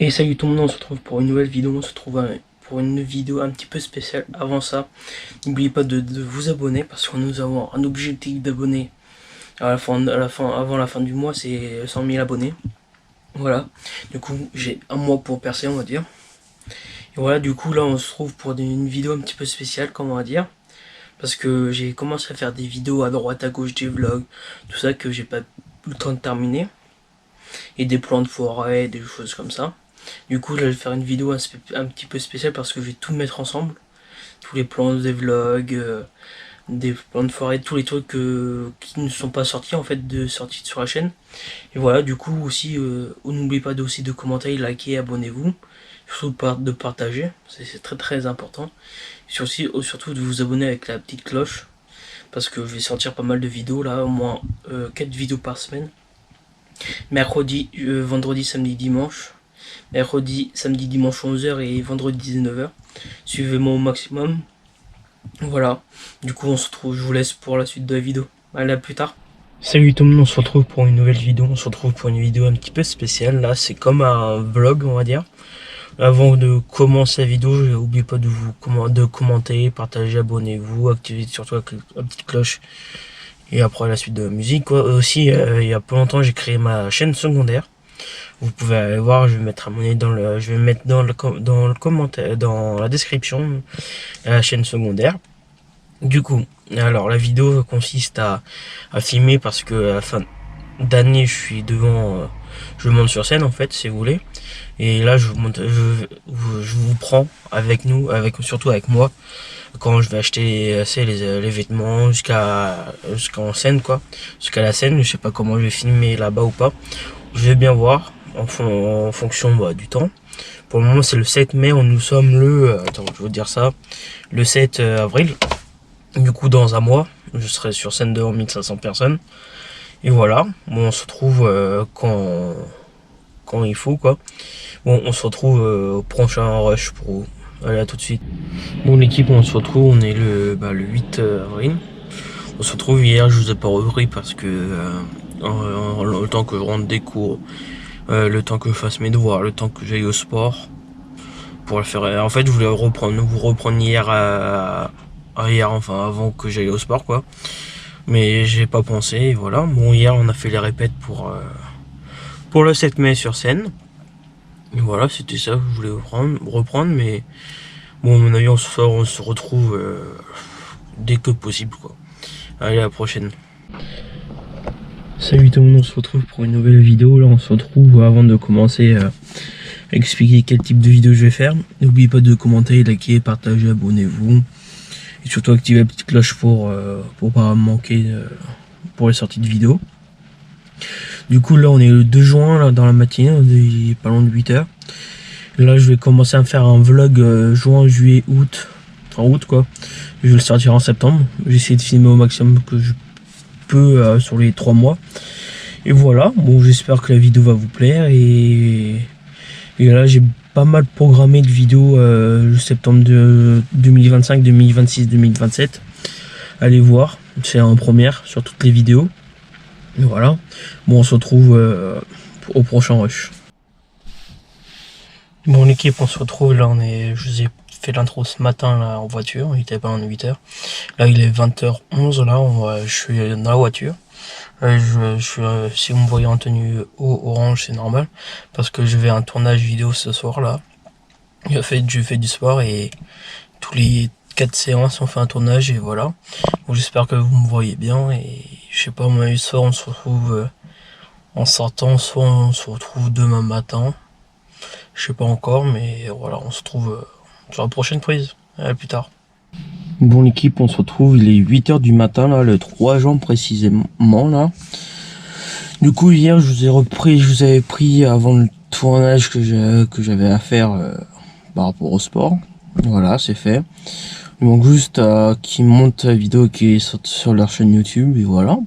Et salut tout le monde, on se retrouve pour une nouvelle vidéo, on se retrouve pour une vidéo un petit peu spéciale. Avant ça, n'oubliez pas de vous abonner parce que nous avons un objectif d'abonnés avant la fin du mois, c'est 100 000 abonnés. Voilà, du coup j'ai un mois pour percer, on va dire. Et voilà, du coup là on se trouve pour une vidéo un petit peu spéciale, comme on va dire. Parce que j'ai commencé à faire des vidéos à droite à gauche, des vlogs, tout ça que j'ai pas eu le temps de terminer. Et des plans de forêt, des choses comme ça. Du coup, je vais faire une vidéo un petit peu spéciale parce que je vais tout mettre ensemble. Tous les plans des vlogs, des plans de forêt, tous les trucs qui ne sont pas sortis en fait, sortis sur la chaîne. Et voilà, du coup aussi, n'oubliez pas aussi de commenter, liker, abonnez-vous. Surtout de partager, c'est très très important. Surtout de vous abonner avec la petite cloche. Parce que je vais sortir pas mal de vidéos là, au moins 4 vidéos par semaine. Mercredi, vendredi, samedi, dimanche. Mercredi, samedi, dimanche 11h et vendredi 19h. Suivez-moi au maximum. Voilà. Du coup, on se retrouve, je vous laisse pour la suite de la vidéo. Allez, à plus tard. Salut tout le monde, on se retrouve pour une nouvelle vidéo. On se retrouve pour une vidéo un petit peu spéciale. Là, c'est comme un vlog, on va dire. Avant de commencer la vidéo, n'oubliez pas de commenter, partager, abonnez-vous, activez surtout la petite cloche. Et après la suite de la musique, quoi. Aussi, il y a peu longtemps, j'ai créé ma chaîne secondaire. Vous pouvez aller voir, je vais mettre je vais mettre dans le commentaire, dans la description, la chaîne secondaire. Du coup, alors la vidéo consiste à filmer parce que à la fin d'année, je monte sur scène en fait, si vous voulez. Et là, je vous prends surtout avec moi, quand je vais acheter les vêtements jusqu'en scène quoi, jusqu'à la scène. Je sais pas comment je vais filmer là-bas ou pas. Je vais bien voir en fonction du temps. Pour le moment, c'est le 7 mai. Nous sommes attends, je vais vous dire ça. Le 7 avril. Du coup, dans un mois, je serai sur scène devant 1500 personnes. Et voilà. Bon, on se retrouve quand il faut, quoi. Bon, on se retrouve au prochain rush pour vous. Allez, à tout de suite. Bon, l'équipe, on se retrouve. On est le 8 avril. On se retrouve hier. Je vous ai pas repris parce que le temps que je rentre des cours, le temps que je fasse mes devoirs, le temps que j'aille au sport pour le faire. En fait, je voulais vous reprendre hier, enfin avant que j'aille au sport, quoi. Mais j'ai pas pensé, et voilà. Bon, hier on a fait les répètes pour le 7 mai sur scène. Et voilà, c'était ça que je voulais reprendre, mais bon, à mon avis, on se retrouve dès que possible, quoi. Allez, à la prochaine. Salut tout le monde, on se retrouve pour une nouvelle vidéo. Là, on se retrouve avant de commencer à expliquer quel type de vidéo je vais faire. N'oubliez pas de commenter, liker, partager, abonnez-vous. Et surtout activer la petite cloche pour pas manquer pour les sorties de vidéos. Du coup, là, on est le 2 juin, là, dans la matinée, on est pas loin de 8h. Là, je vais commencer à faire un vlog juin, juillet, août. En août, quoi. Je vais le sortir en septembre. J'ai essayé de filmer au maximum que je peux sur les 3 mois. Et voilà, bon, j'espère que la vidéo va vous plaire. Et là, j'ai pas mal programmé de vidéos septembre de 2025, 2026, 2027. Allez voir, c'est en première sur toutes les vidéos. Et voilà, bon, on se retrouve au prochain rush. Bon, l'équipe, on se retrouve là, je vous ai fait l'intro ce matin là en voiture, il était pas en 8h. Là, il est 20h11, là, je suis dans la voiture. Si vous me voyez en tenue orange, c'est normal, parce que je vais à un tournage vidéo ce soir là. Je fais du sport et tous les 4 séances on fait un tournage et voilà. Bon, j'espère que vous me voyez bien et je sais pas, moi, soit on se retrouve en sortant, soit on se retrouve demain matin. Je sais pas encore, mais voilà, on se retrouve sur la prochaine prise. À plus tard. Bon, l'équipe, on se retrouve, il est 8h du matin, là, le 3 juin précisément, là. Du coup, hier, je vous avais pris avant le tournage que j'avais à faire par rapport au sport. Voilà, c'est fait. Il manque juste qu'ils montent la vidéo qui est sur leur chaîne YouTube, et voilà.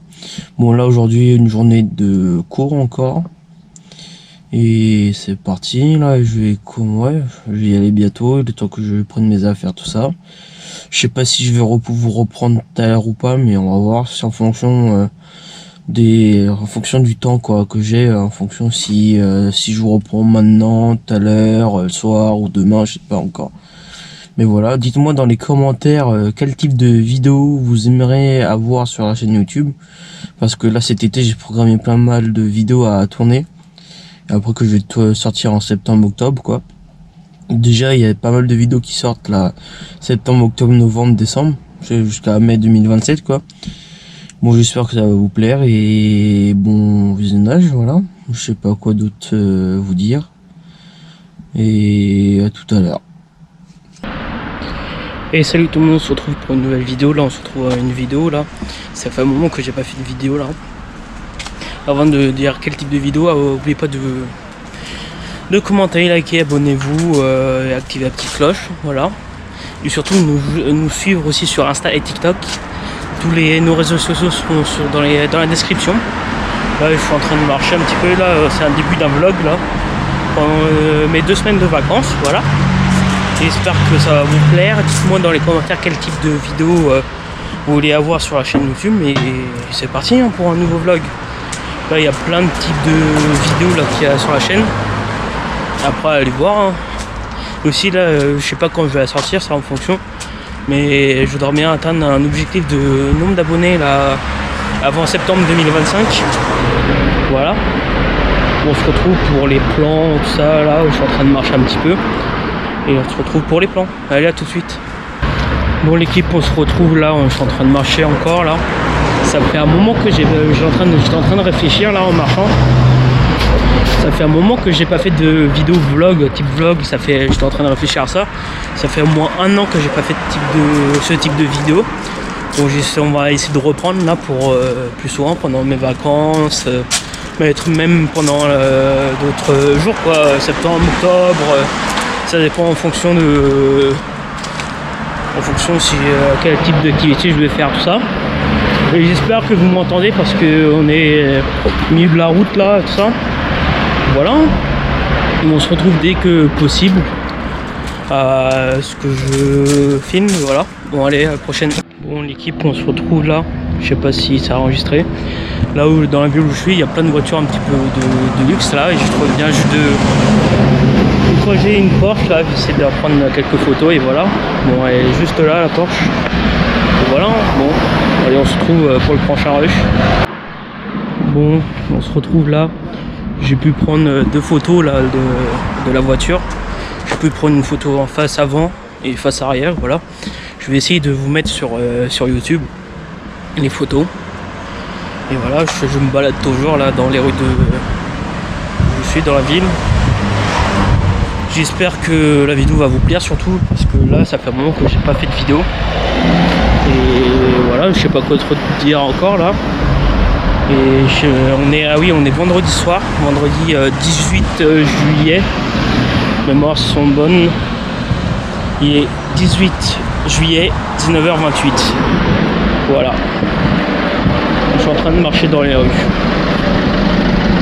Bon, là, aujourd'hui, une journée de cours encore. Et c'est parti, là, je vais y aller bientôt, le temps que je prenne mes affaires, tout ça. Je sais pas si je vais vous reprendre tout à l'heure ou pas, mais on va voir, c'est en fonction en fonction du temps quoi que j'ai, en fonction si je vous reprends maintenant, tout à l'heure, le soir ou demain, je sais pas encore. Mais voilà, dites-moi dans les commentaires quel type de vidéo vous aimeriez avoir sur la chaîne YouTube, parce que là cet été j'ai programmé plein mal de vidéos à tourner, et après que je vais sortir en septembre-octobre quoi. Déjà il y a pas mal de vidéos qui sortent là, septembre, octobre, novembre, décembre, jusqu'à mai 2027 quoi. Bon, j'espère que ça va vous plaire et bon visionnage, voilà. Je sais pas quoi d'autre vous dire. Et à tout à l'heure. Et salut tout le monde, on se retrouve pour une nouvelle vidéo. Là, on se retrouve à une vidéo là. Ça fait un moment que j'ai pas fait de vidéo là. Avant de dire quel type de vidéo, n'oubliez pas de commenter, liker, abonnez-vous, et activez la petite cloche, voilà. Et surtout nous suivre aussi sur Insta et TikTok. Nos réseaux sociaux sont dans la description. Là je suis en train de marcher un petit peu, là c'est un début d'un vlog là, pendant mes 2 semaines de vacances, voilà. J'espère que ça va vous plaire. Dites-moi dans les commentaires quel type de vidéo vous voulez avoir sur la chaîne YouTube. Et c'est parti hein, pour un nouveau vlog. Là il y a plein de types de vidéos là qu'il y a sur la chaîne. Après allez voir hein. Aussi là je sais pas quand je vais la sortir, ça en fonction. Mais je voudrais bien atteindre un objectif de nombre d'abonnés là avant septembre 2025. Voilà. On se retrouve pour les plans, tout ça là où je suis en train de marcher un petit peu. Et on se retrouve pour les plans. Allez, à tout de suite. Bon l'équipe, on se retrouve là, je suis en train de marcher encore là. Ça fait un moment que j'étais en train de réfléchir là en marchant. Ça fait un moment que j'ai pas fait de vidéo vlog, type vlog, j'étais en train de réfléchir à ça. Ça fait au moins 1 an que j'ai pas fait ce type de vidéo. Donc on va essayer de reprendre là pour plus souvent pendant mes vacances, même pendant d'autres jours quoi, septembre, octobre, ça dépend en fonction si quel type d'activité je vais faire tout ça. Et j'espère que vous m'entendez parce que on est au milieu de la route là, tout ça. Voilà, on se retrouve dès que possible à ce que je filme, voilà. Bon allez, à la prochaine. Bon l'équipe, on se retrouve là, je sais pas si ça a enregistré. Là où dans la ville où je suis, il y a plein de voitures un petit peu de luxe là, et je trouve bien juste de projet une Porsche là, j'essaie de prendre quelques photos et voilà. Bon elle est juste là la Porsche. Et voilà, bon, allez on se retrouve pour le prochain rush. Bon, on se retrouve là. J'ai pu prendre 2 photos là de la voiture. J'ai pu prendre une photo en face avant et face arrière, voilà. Je vais essayer de vous mettre sur YouTube les photos. Et voilà, je me balade toujours là dans les rues je suis dans la ville. J'espère que la vidéo va vous plaire surtout parce que là ça fait un moment que j'ai pas fait de vidéo. Et voilà, je sais pas quoi trop dire encore là. Et on est vendredi soir, vendredi 18 juillet. Mes mémoires sont bonnes. Il est 18 juillet, 19h28. Voilà. Je suis en train de marcher dans les rues.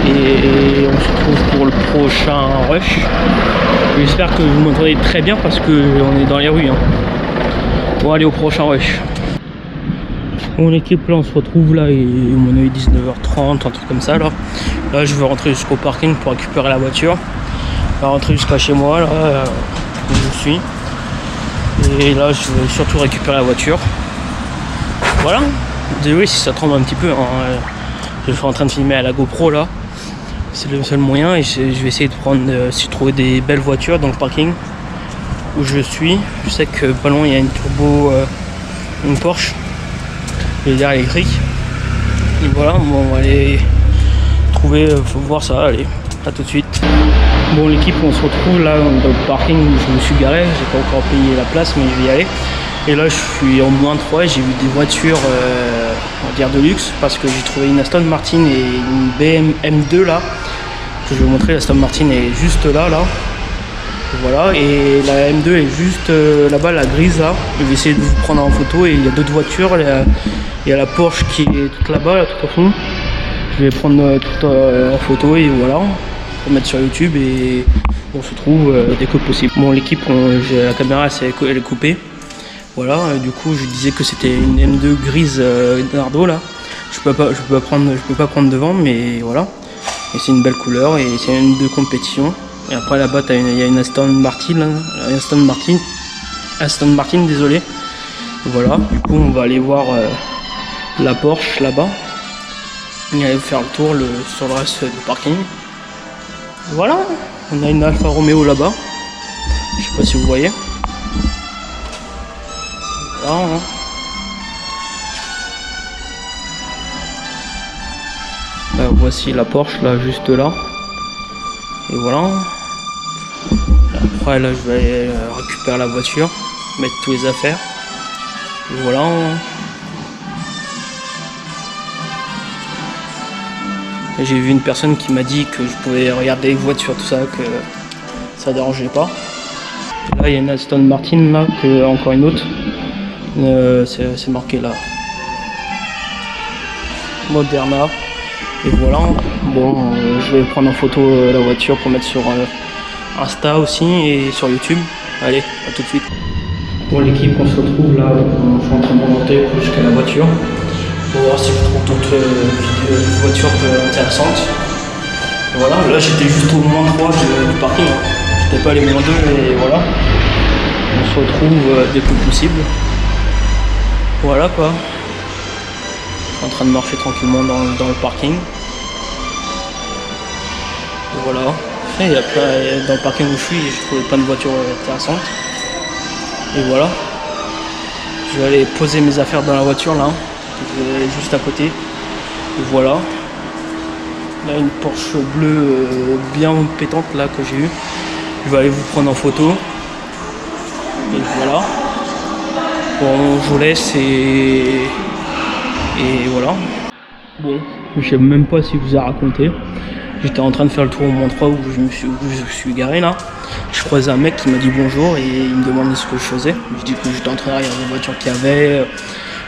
Et on se retrouve pour le prochain rush. J'espère que vous m'entendez très bien parce qu'on est dans les rues. Hein. Bon, allez au prochain rush. Bon l'équipe, là on se retrouve là, et on est 19h30, un truc comme ça là. Là je veux rentrer jusqu'au parking pour récupérer la voiture. Je vais rentrer jusqu'à chez moi là où je suis. Et là je vais surtout récupérer la voiture. Voilà. Désolé si ça tremble un petit peu. Hein. Je suis en train de filmer à la GoPro là. C'est le seul moyen et je vais essayer de trouver des belles voitures dans le parking où je suis. Je sais que pas loin il y a une turbo, une Porsche. Électrique. Et voilà, bon, on va aller trouver, faut voir ça, allez, à tout de suite. Bon l'équipe, on se retrouve là dans le parking où je me suis garé, j'ai pas encore payé la place mais je vais y aller. Et là je suis en -3 et j'ai vu des voitures on va dire de luxe parce que j'ai trouvé une Aston Martin et une BM M2 là. Que je vais vous montrer, la Aston Martin est juste là. Voilà, et la M2 est juste là-bas, la grise là. Je vais essayer de vous prendre en photo et il y a d'autres voitures. Il y a la Porsche qui est toute là-bas, là, tout au fond. Je vais prendre tout en photo et voilà, pour mettre sur YouTube et on se trouve dès que possible. Bon l'équipe, la caméra elle est coupée. Voilà, du coup je disais que c'était une M2 grise Nardo là. Je peux pas prendre devant, mais voilà. Et c'est une belle couleur et c'est une de compétition. Et après là-bas il y a une Aston Martin, désolé. Voilà, du coup on va aller voir la Porsche là-bas. Et aller faire le tour sur le reste du parking. Voilà, on a une Alfa Romeo là-bas. Je sais pas si vous voyez. Voilà, hein. Voici la Porsche là, juste là. Et voilà. Après là je vais aller récupérer la voiture, mettre tous les affaires. Et voilà. J'ai vu une personne qui m'a dit que je pouvais regarder les voitures, tout ça, que ça dérangeait pas. Et là il y a une Aston Martin là, encore une autre. C'est marqué là. Moderna. Et voilà. Bon, je vais prendre en photo la voiture pour mettre sur Insta aussi et sur YouTube. Allez, à tout de suite. Bon l'équipe, on se retrouve là, je suis en train de monter jusqu'à la voiture pour voir si je trouve d'autres voitures intéressantes. Et voilà, là j'étais juste au moins 3 du parking, hein. J'étais pas allé moins 2 et voilà. On se retrouve dès que possible. Voilà quoi. Je suis en train de marcher tranquillement dans le parking. Et voilà. Et dans le parking où je suis, j'ai trouvé plein de voitures intéressantes. Et voilà, je vais aller poser mes affaires dans la voiture là, juste à côté. Et voilà, là une Porsche bleue bien pétante là que j'ai eue. Je vais aller vous prendre en photo. Et voilà. Bon, je vous laisse et voilà. Bon, je sais même pas si vous ai raconté. J'étais en train de faire le tour au Mont 3 où je suis garé là. Je croisais un mec qui m'a dit bonjour et il me demandait ce que je faisais. Je dis que j'étais en train de regarder les voitures qu'il y avait,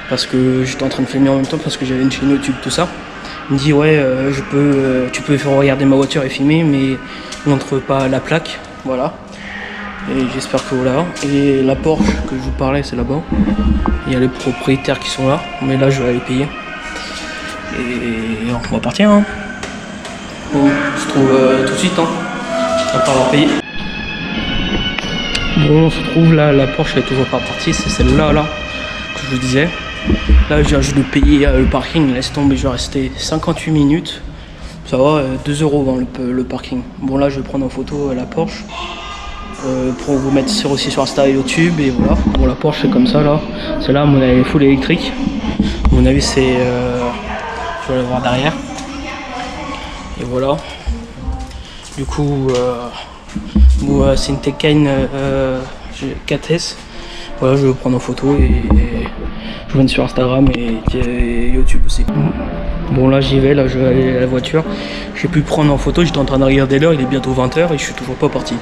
parce que j'étais en train de filmer en même temps parce que j'avais une chaîne YouTube, tout ça. Il me dit ouais, tu peux faire regarder ma voiture et filmer, mais montre pas la plaque, voilà. Et j'espère que voilà. Et la Porsche que je vous parlais, c'est là-bas. Il y a les propriétaires qui sont là, mais là je vais aller payer. Et on va partir, hein. Bon, on se trouve tout de suite, hein, après avoir payé. Bon, on se trouve là, la Porsche elle est toujours pas partie, c'est celle-là là, que je vous disais. Là, je viens juste de payer le parking, laisse tomber, je vais rester 58 minutes. Ça va, 2 € dans le parking. Bon, là, je vais prendre en photo la Porsche pour vous mettre aussi sur Insta et YouTube, et voilà. Bon, la Porsche c'est comme ça là, celle-là, à mon avis, full électrique. À mon avis, c'est. Je vais la voir derrière. Et voilà. Du coup, c'est une Taycan 4S. Voilà, je vais vous prendre en photo et je vous mets sur Instagram et YouTube aussi. Bon, là j'y vais, là je vais aller à la voiture. J'ai pu prendre en photo, j'étais en train de regarder l'heure, il est bientôt 20 h et je suis toujours pas parti.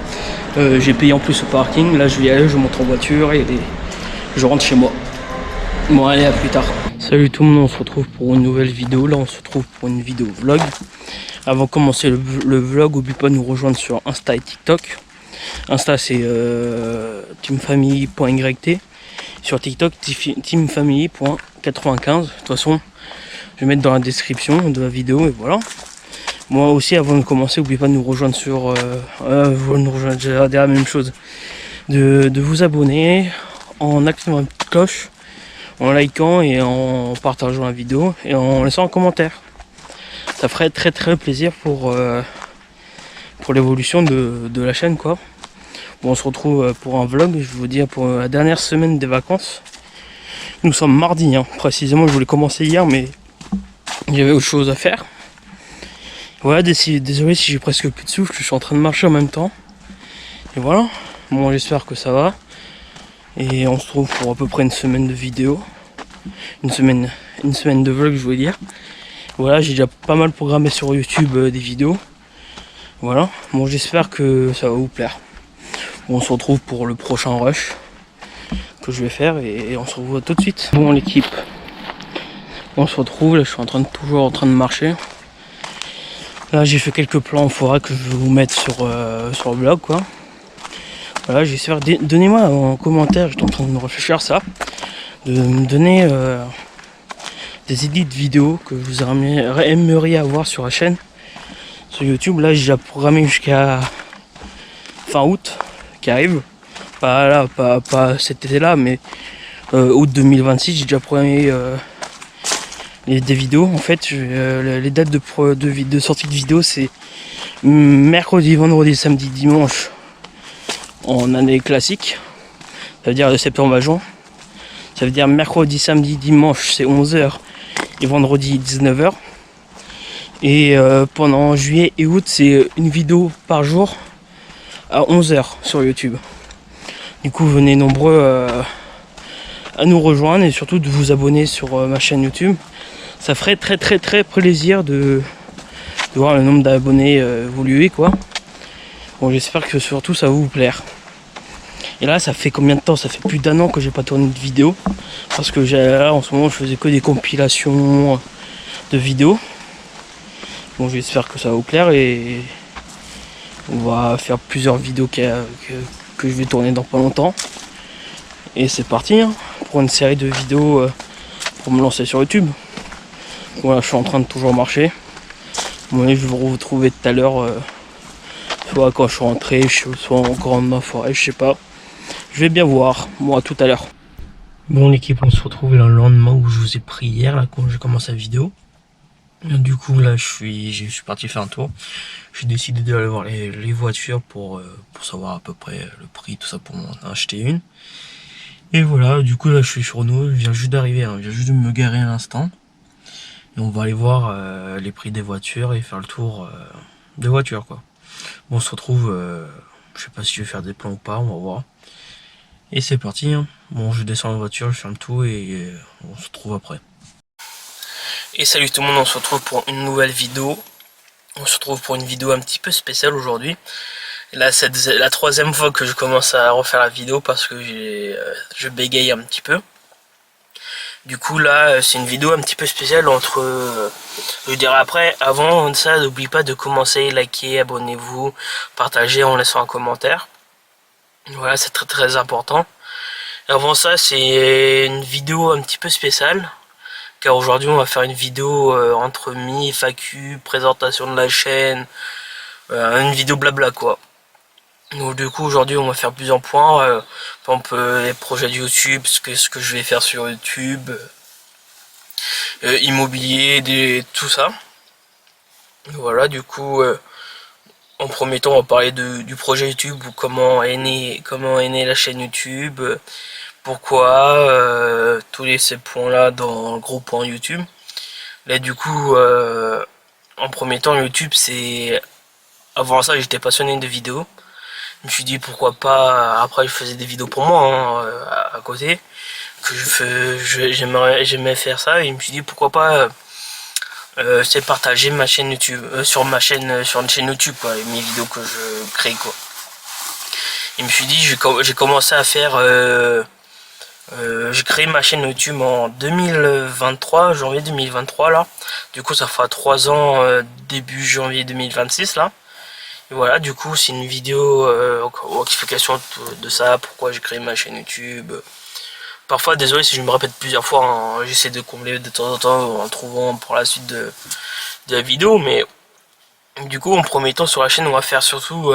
J'ai payé en plus au parking, là je vais y aller, je monte en voiture et je rentre chez moi. Bon, allez, à plus tard. Salut tout le monde, on se retrouve pour une nouvelle vidéo. Là on se retrouve pour une vidéo vlog. Avant de commencer le vlog, n'oublie pas de nous rejoindre sur Insta et TikTok. Insta c'est teamfamily.yt. Sur TikTok, teamfamily.95. De toute façon, je vais mettre dans la description de la vidéo et voilà. Moi aussi, avant de commencer, n'oubliez pas de nous rejoindre sur... j'ai la même chose. De vous abonner en activant la petite cloche, en likant et en partageant la vidéo et en laissant un commentaire. Ça ferait très plaisir pour l'évolution de la chaîne quoi. Bon, on se retrouve pour un vlog, je vais vous dire, pour la dernière semaine des vacances. Nous sommes mardi, hein. Précisément je voulais commencer hier mais j'avais autre chose à faire. Voilà, désolé si j'ai presque plus de souffle, je suis en train de marcher en même temps. Et voilà, bon j'espère que ça va. Et on se retrouve pour à peu près une semaine de vidéos. Une semaine de vlog je voulais dire. Voilà, j'ai déjà pas mal programmé sur YouTube des vidéos. Voilà, bon j'espère que ça va vous plaire. Bon, on se retrouve pour le prochain rush que je vais faire et on se retrouve tout de suite. Bon l'équipe, on se retrouve, là je suis toujours en train de marcher. Là j'ai fait quelques plans en forêt que je vais vous mettre sur le blog quoi. Voilà, j'espère, donnez-moi en commentaire, j'étais en train de me réfléchir à ça, de me donner des idées de vidéos que vous aimeriez avoir sur la chaîne, sur YouTube. Là, j'ai déjà programmé jusqu'à fin août qui arrive. Pas là, pas cet été-là, mais août 2026, j'ai déjà programmé des vidéos. En fait, les dates de sortie de vidéo, c'est mercredi, vendredi, samedi, dimanche en année classique. Ça veut dire de septembre à juin. Ça veut dire mercredi, samedi, dimanche, c'est 11h et vendredi 19h. Et pendant juillet et août, c'est une vidéo par jour à 11h sur YouTube. Du coup, venez nombreux à nous rejoindre et surtout de vous abonner sur ma chaîne YouTube. Ça ferait très plaisir de voir le nombre d'abonnés évoluer, quoi. Bon, j'espère que surtout ça va vous plaire. Et là, ça fait combien de temps? Ça fait plus d'1 an que j'ai pas tourné de vidéo. Parce que là, en ce moment, je faisais que des compilations de vidéos. Bon, j'espère que ça va vous plaire et on va faire plusieurs vidéos que je vais tourner dans pas longtemps. Et c'est parti hein, pour une série de vidéos pour me lancer sur YouTube. Voilà, je suis en train de toujours marcher. Bon, je vais vous retrouver tout à l'heure, soit quand je suis rentré, soit encore dans ma forêt, je sais pas. Je vais bien voir, moi tout à l'heure. Bon l'équipe, on se retrouve le lendemain où je vous ai pris hier, là quand j'ai commencé la vidéo. Du coup là je suis parti faire un tour. J'ai décidé d'aller voir les voitures pour savoir à peu près le prix, tout ça pour m'en acheter une. Et voilà, du coup là je suis sur nous, je viens juste d'arriver, hein, je viens juste de me garer à l'instant. Et on va aller voir les prix des voitures et faire le tour des voitures quoi. Bon on se retrouve, je sais pas si je vais faire des plans ou pas, on va voir. Et c'est parti, hein. Bon je descends la voiture, je fais le tour et on se retrouve après. Et salut tout le monde, on se retrouve pour une nouvelle vidéo. On se retrouve pour une vidéo un petit peu spéciale aujourd'hui. Là c'est la 3e fois que je commence à refaire la vidéo parce que je bégaye un petit peu. Du coup là c'est une vidéo un petit peu spéciale entre... je dirais après, avant ça n'oubliez pas de commencer, liker, abonnez-vous, partagez en laissant un commentaire. Voilà c'est très important. Et avant ça c'est une vidéo un petit peu spéciale. Car aujourd'hui on va faire une vidéo entre mi, FAQ, présentation de la chaîne, une vidéo blabla quoi. Donc du coup aujourd'hui on va faire plusieurs points, par exemple les projets de YouTube, ce que je vais faire sur YouTube, immobilier, tout ça. Voilà du coup en premier temps on va parler du projet YouTube, ou comment est née la chaîne YouTube, pourquoi, tous ces points là dans le gros point YouTube. Là du coup en premier temps YouTube c'est... Avant ça j'étais passionné de vidéos. Je me suis dit pourquoi pas, après je faisais des vidéos pour moi hein, à côté, que j'aimais faire ça, et je me suis dit pourquoi pas c'est partager ma chaîne YouTube, sur une chaîne YouTube quoi, mes vidéos que je crée quoi. Et je me suis dit j'ai commencé à faire... j'ai créé ma chaîne YouTube en 2023, janvier 2023 là. Du coup ça fera 3 ans début janvier 2026 là. Et voilà, du coup c'est une vidéo explication de ça, pourquoi j'ai créé ma chaîne YouTube. Parfois désolé si je me répète plusieurs fois, hein, j'essaie de combler de temps en temps en trouvant pour la suite de la vidéo. Mais du coup en premier temps sur la chaîne on va faire surtout...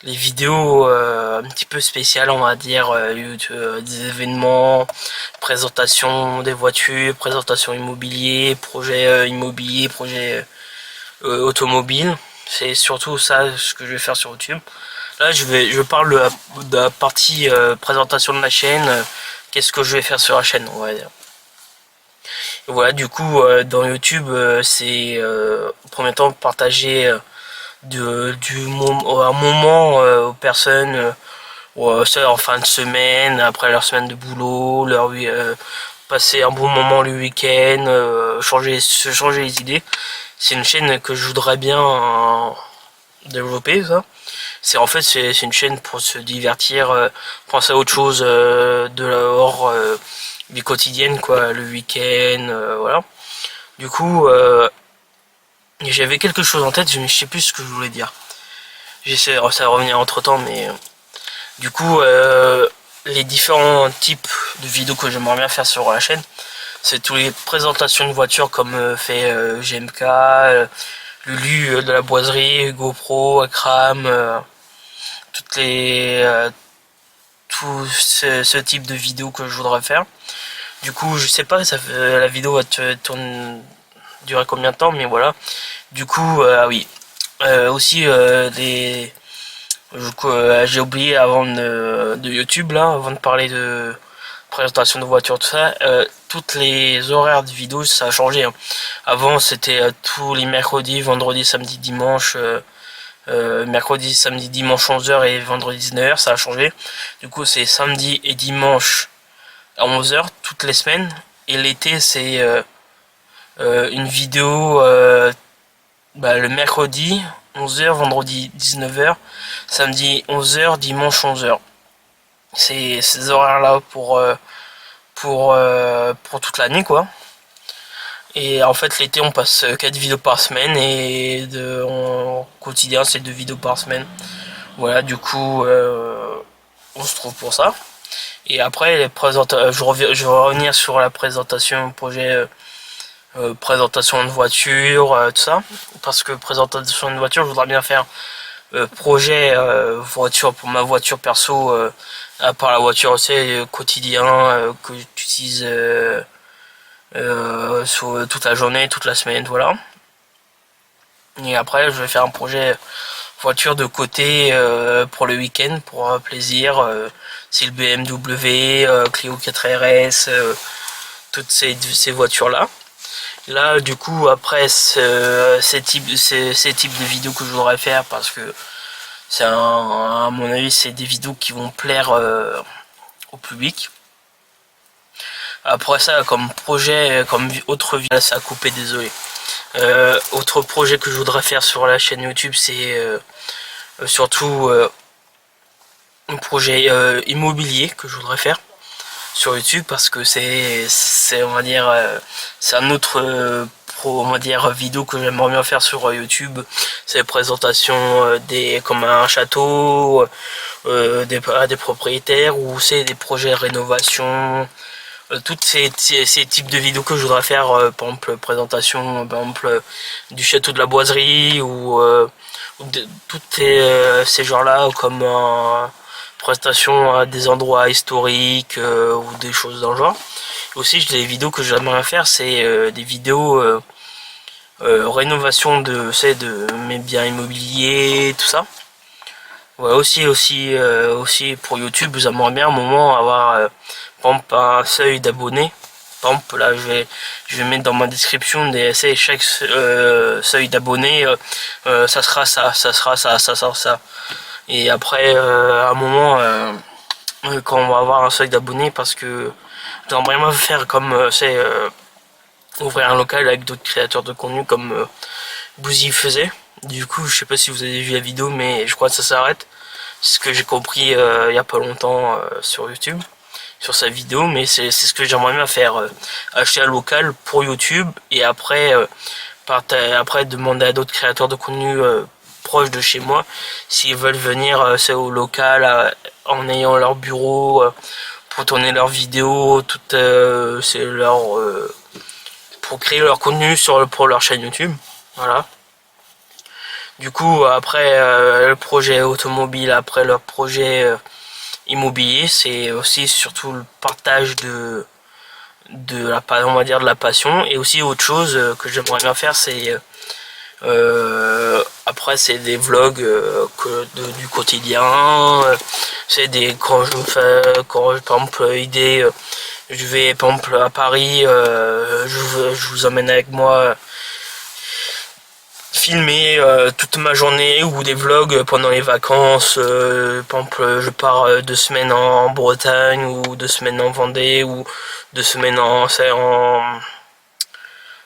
les vidéos un petit peu spéciales on va dire, des événements, présentation des voitures, présentation immobilier, projet immobilier, projet automobile. C'est surtout ça ce que je vais faire sur YouTube. Là je parle de la partie présentation de la chaîne, qu'est-ce que je vais faire sur la chaîne on va dire. Et voilà du coup dans YouTube c'est en premier temps partager un moment aux personnes en fin de semaine, après leur semaine de boulot, passer un bon moment le week-end, se changer les idées. C'est une chaîne que je voudrais bien développer ça. C'est une chaîne pour se divertir, penser à autre chose de hors du quotidien quoi, le week-end, voilà. Du coup j'avais quelque chose en tête, je ne sais plus ce que je voulais dire. J'essaie de revenir entre temps, mais du coup les différents types de vidéos que j'aimerais bien faire sur la chaîne, C'est toutes les présentations de voitures comme fait GMK, Lulu de la boiserie, GoPro, Akram, toutes les tout ce type de vidéos que je voudrais faire. Du coup, je sais pas, la vidéo va durer combien de temps, mais voilà. Du coup, ah oui. Aussi, j'ai oublié avant de YouTube, là, avant de parler de présentation de voiture, tout ça, toutes les horaires de vidéos, ça a changé. Hein. Avant, c'était tous les mercredis, vendredis, samedi, dimanche. Mercredi, samedi, dimanche 11h et vendredi 19h, ça a changé. Du coup, c'est samedi et dimanche à 11h toutes les semaines. Et l'été, c'est une vidéo le mercredi 11h, vendredi 19h, samedi 11h, dimanche 11h. C'est ces horaires-là pour toute l'année, quoi. Et en fait, l'été, on passe 4 vidéos par semaine et en quotidien, c'est 2 vidéos par semaine. Voilà, du coup, on se trouve pour ça. Et après, je vais revenir sur la présentation projet, présentation de voiture, tout ça. Parce que présentation de voiture, je voudrais bien faire projet voiture pour ma voiture perso, à part la voiture aussi, quotidien que j'utilise sur toute la journée, toute la semaine, voilà. Et après, je vais faire un projet voiture de côté pour le week-end, pour plaisir. C'est le BMW, Clio 4RS, toutes ces voitures-là. Là, du coup, après ces types de vidéos que je voudrais faire, parce que à mon avis, c'est des vidéos qui vont plaire au public. Après ça, comme projet, comme autre vidéo, ça a coupé, désolé. Autre projet que je voudrais faire sur la chaîne YouTube, c'est surtout un projet immobilier que je voudrais faire sur YouTube, parce que c'est on va dire c'est un autre on va dire vidéo que j'aimerais bien faire sur YouTube. C'est présentations comme un château à des propriétaires, ou c'est des projets de rénovation. Tous ces types de vidéos que je voudrais faire, par exemple présentation par exemple du château de la boiserie, ou tous ces genres là, comme présentation à des endroits historiques, ou des choses dans le genre. Aussi, des vidéos que j'aimerais faire, c'est des vidéos rénovation de mes biens immobiliers, tout ça. Ouais, aussi pour YouTube, j'aimerais bien à un moment avoir par exemple un seuil d'abonnés. Par exemple, là, je vais mettre dans ma description chaque seuil d'abonnés, ça sera ça, ça sera ça, ça sera ça. Et après, à un moment, quand on va avoir un seuil d'abonnés, parce que j'aimerais bien faire comme ouvrir un local avec d'autres créateurs de contenu comme Bouzy faisait. Du coup, je sais pas si vous avez vu la vidéo, mais je crois que ça s'arrête. C'est ce que j'ai compris il y a pas longtemps sur YouTube, sur sa vidéo, mais c'est ce que j'aimerais bien faire, acheter un local pour YouTube, et après après demander à d'autres créateurs de contenu proches de chez moi s'ils veulent venir au local en ayant leur bureau pour tourner leurs vidéos, c'est pour créer leur contenu pour leur chaîne YouTube. Voilà. Du coup, après le projet automobile, après leur projet immobilier, c'est aussi surtout le partage on va dire de la passion. Et aussi autre chose que j'aimerais bien faire, c'est après c'est des vlogs du quotidien. C'est quand par exemple je vais par exemple à Paris, je vous emmène avec moi filmer toute ma journée, ou des vlogs pendant les vacances. Par exemple, je pars 2 semaines en Bretagne, ou 2 semaines en Vendée, ou 2 semaines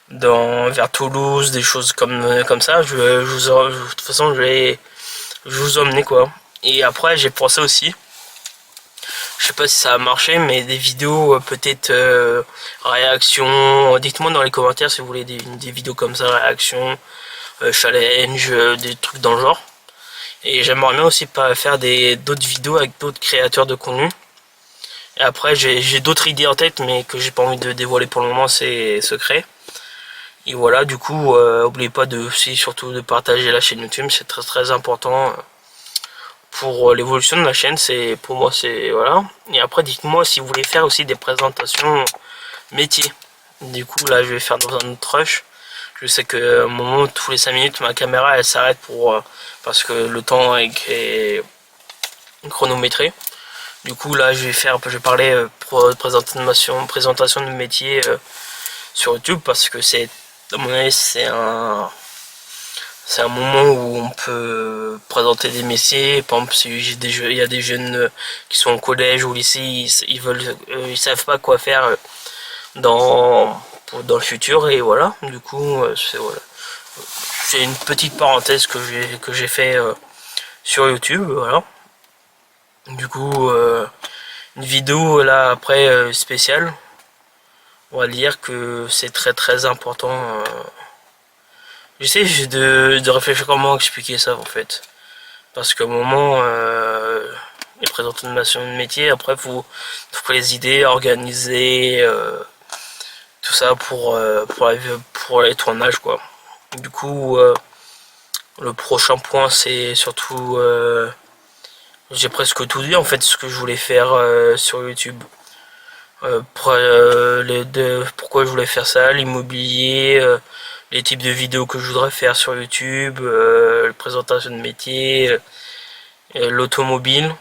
vers Toulouse, des choses comme ça. De toute façon, je vais vous emmener, quoi. Et après, j'ai pensé aussi, je sais pas si ça a marché, mais des vidéos peut-être réaction. Dites-moi dans les commentaires si vous voulez des vidéos comme ça, réaction, challenge, des trucs dans le genre. Et j'aimerais bien aussi pas faire d'autres vidéos avec d'autres créateurs de contenu. Et après j'ai d'autres idées en tête mais que j'ai pas envie de dévoiler pour le moment, c'est secret. Et voilà, du coup, n'oubliez pas de aussi surtout de partager la chaîne YouTube, c'est très très important pour l'évolution de la chaîne, c'est pour moi c'est voilà. Et après dites-moi si vous voulez faire aussi des présentations métiers. Du coup là je vais faire dans un autre rush. Je sais que à un moment tous les 5 minutes ma caméra elle s'arrête pour parce que le temps est chronométré. Du coup là je vais parler pour présentation de métier sur YouTube parce que c'est à mon avis c'est un moment où on peut présenter des métiers. Par exemple, si il y a des jeunes qui sont au collège ou au lycée, ils savent pas quoi faire dans le futur et voilà. Du coup, c'est une petite parenthèse que j'ai fait sur YouTube, voilà. Du coup, une vidéo là après spéciale. On va dire que c'est très très important. J'essaie de réfléchir comment expliquer ça en fait. Parce qu'au moment, les présentations de métier, après faut trouver les idées, organiser tout ça pour les tournages quoi. Du coup, le prochain point c'est surtout, j'ai presque tout dit en fait ce que je voulais faire sur YouTube. Pourquoi je voulais faire ça, l'immobilier, les types de vidéos que je voudrais faire sur YouTube, la présentation de métier, l'automobile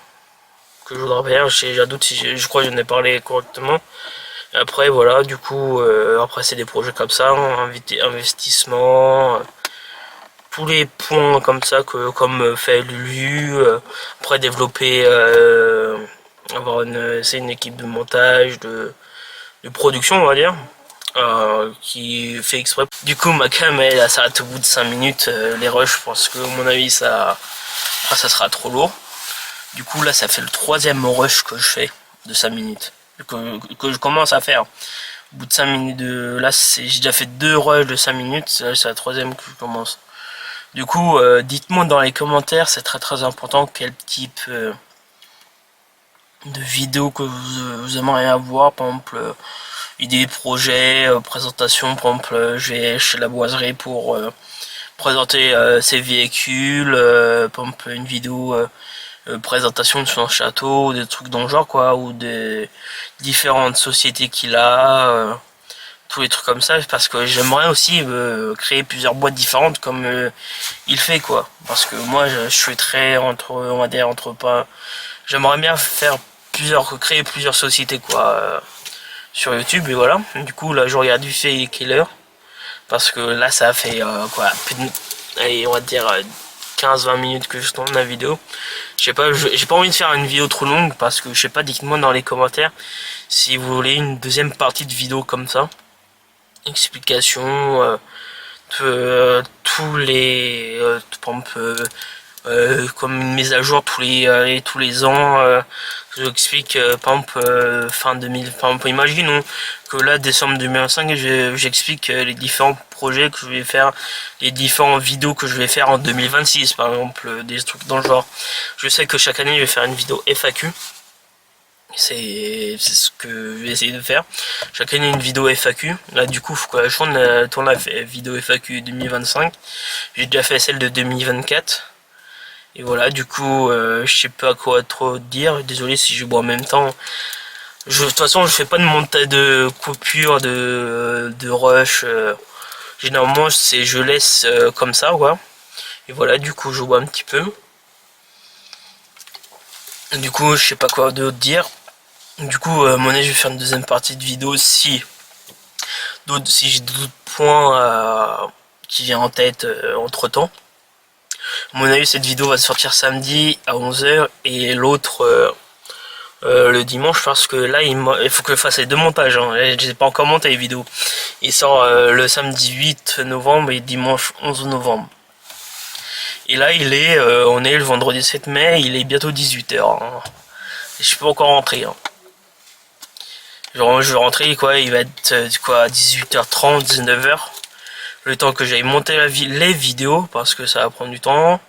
que je voudrais faire. J'ai un doute si je crois que j'en ai parlé correctement. Et après voilà, du coup, après c'est des projets comme ça, investissement, tous les points comme ça comme fait Lulu. Après développer, c'est une équipe de montage, de production on va dire. Qui fait exprès. Du coup ma cam elle s'arrête au bout de 5 minutes les rushs parce que à mon avis ça sera trop lourd. Du coup là ça fait le 3e rush que je fais de 5 minutes. Que je commence à faire. Au bout de 5 minutes là j'ai déjà fait 2 rushs de 5 minutes, c'est la 3e que je commence. Du coup dites-moi dans les commentaires, c'est très très important quel type de vidéo que vous aimeriez avoir, par exemple idées, projets, présentation. Par exemple, je vais chez la boiserie pour présenter ses véhicules, par exemple une vidéo présentation de son château, des trucs dans le genre quoi, ou des différentes sociétés qu'il a, tous les trucs comme ça, parce que j'aimerais aussi créer plusieurs boîtes différentes comme il fait quoi, parce que moi je suis très on va dire pas, j'aimerais bien créer plusieurs sociétés quoi. Sur YouTube et voilà. Du coup là je regarde du fait quelle heure parce que là ça a fait allez, on va dire 15-20 minutes que je tourne la vidéo. Je sais pas, j'ai pas envie de faire une vidéo trop longue parce que je sais pas, dites-moi dans les commentaires si vous voulez une deuxième partie de vidéo comme ça. Explication tous les par exemple, comme une mise à jour tous les ans. Je vous explique par exemple fin 2000, par exemple imaginons que là décembre 2025 j'explique les différents projets que je vais faire, les différentes vidéos que je vais faire en 2026 par exemple, des trucs dans le genre. Je sais que chaque année je vais faire une vidéo FAQ. C'est ce que je vais essayer de faire. Chaque année une vidéo FAQ. Là du coup faut que je tourne la vidéo FAQ 2025. J'ai déjà fait celle de 2024. Et voilà, du coup, je sais pas quoi trop dire. Désolé si je bois en même temps. De toute façon, je fais pas de montage de coupure, de rush. Généralement, je laisse comme ça, quoi. Et voilà, du coup, je bois un petit peu. Du coup, je sais pas quoi d'autre dire. Du coup, à mon avis, je vais faire une deuxième partie de vidéo si j'ai d'autres points qui viennent en tête entre temps. À mon avis, cette vidéo va sortir samedi à 11h et l'autre le dimanche parce que là, il faut que je fasse les 2 montages. Hein. Je n'ai pas encore monté les vidéos. Il sort le samedi 8 novembre et dimanche 11 novembre. Et là, on est le vendredi 7 mai, il est bientôt 18h. Hein. Et je suis pas encore rentré. Hein. Genre, je vais rentrer, quoi, il va être quoi, 18h30, 19h. Le temps que j'aille monter les vidéos, parce que ça va prendre du temps.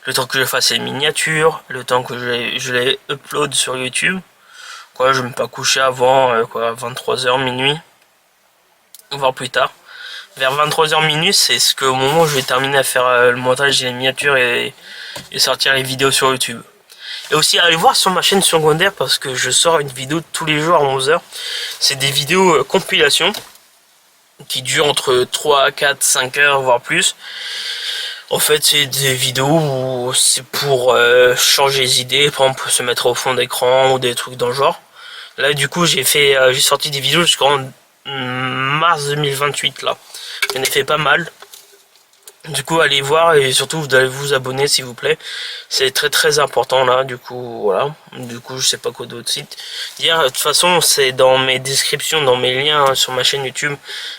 Le temps que je fasse les miniatures. Le temps que je les upload sur YouTube. Quoi, je vais pas coucher avant 23h minuit, voire plus tard. Vers 23h minuit, c'est ce que au moment où je vais terminer à faire le montage et les miniatures et sortir les vidéos sur YouTube. Et aussi allez voir sur ma chaîne secondaire parce que je sors une vidéo tous les jours à 11h. C'est des vidéos compilation qui durent entre 3, 4, 5 heures voire plus. En fait, c'est des vidéos où c'est pour changer les idées, par exemple se mettre au fond d'écran ou des trucs dans le genre. Là, du coup, j'ai sorti des vidéos jusqu'en mars 2028 là. J'en ai fait pas mal. Du coup, allez voir et surtout vous allez vous abonner s'il vous plaît. C'est très très important là. Du coup, voilà. Du coup, je sais pas quoi d'autre site dire. De toute façon, c'est dans mes descriptions, dans mes liens sur ma chaîne YouTube,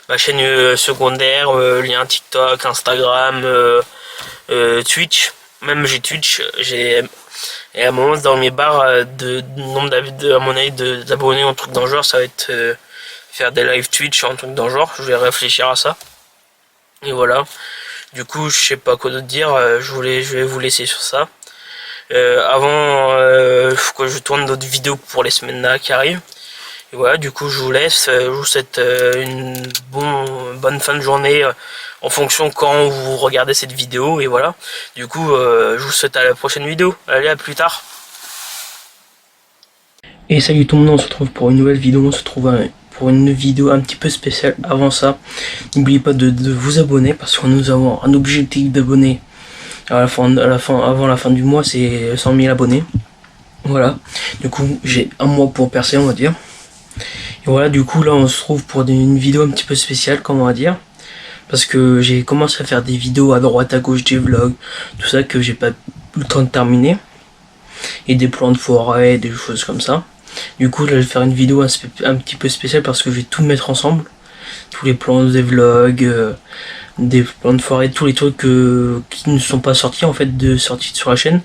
ma chaîne secondaire, lien TikTok, Instagram, Twitch. Même j'ai Twitch, j'ai et à un moment dans mes barres de nombre d'abonnés en truc dans le genre, ça va être faire des live Twitch en truc dans le genre. Je vais réfléchir à ça. Et voilà. Du coup, je sais pas quoi d'autre dire. Je vais vous laisser sur ça. Faut que je tourne d'autres vidéos pour les semaines là qui arrivent. Et voilà, du coup, je vous laisse. Je vous souhaite une bonne fin de journée en fonction quand vous regardez cette vidéo. Et voilà. Du coup, je vous souhaite à la prochaine vidéo. Allez, à plus tard. Et salut tout le monde, on se retrouve pour une nouvelle vidéo. On se retrouve pour une vidéo un petit peu spéciale. Avant ça, n'oubliez pas de vous abonner parce que nous avons un objectif d'abonnés avant la fin du mois, c'est 100 000 abonnés. Voilà. Du coup, j'ai un mois pour percer, on va dire. Et voilà, du coup, là, on se trouve pour une vidéo un petit peu spéciale, comme on va dire. Parce que j'ai commencé à faire des vidéos à droite, à gauche, des vlogs, tout ça que j'ai pas eu le temps de terminer. Et des plans de forêt, des choses comme ça. Du coup, là, je vais faire une vidéo un petit peu spéciale parce que je vais tout mettre ensemble. Tous les plans des vlogs, des plans de forêt, tous les trucs qui ne sont pas sortis en fait sortis sur la chaîne.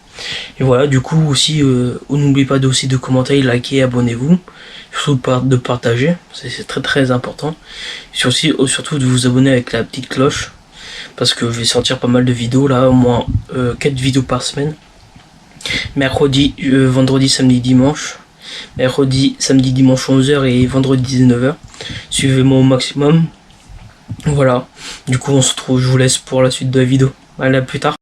Et voilà, du coup aussi, n'oubliez pas aussi de commenter, liker, abonnez-vous, surtout de partager, c'est très très important. Surtout de vous abonner avec la petite cloche, parce que je vais sortir pas mal de vidéos là, au moins 4 vidéos par semaine. Mercredi, vendredi, samedi, dimanche. Mercredi, samedi, dimanche 11h et vendredi 19h. Suivez-moi au maximum. Voilà, du coup on se retrouve, je vous laisse pour la suite de la vidéo. Allez, à plus tard.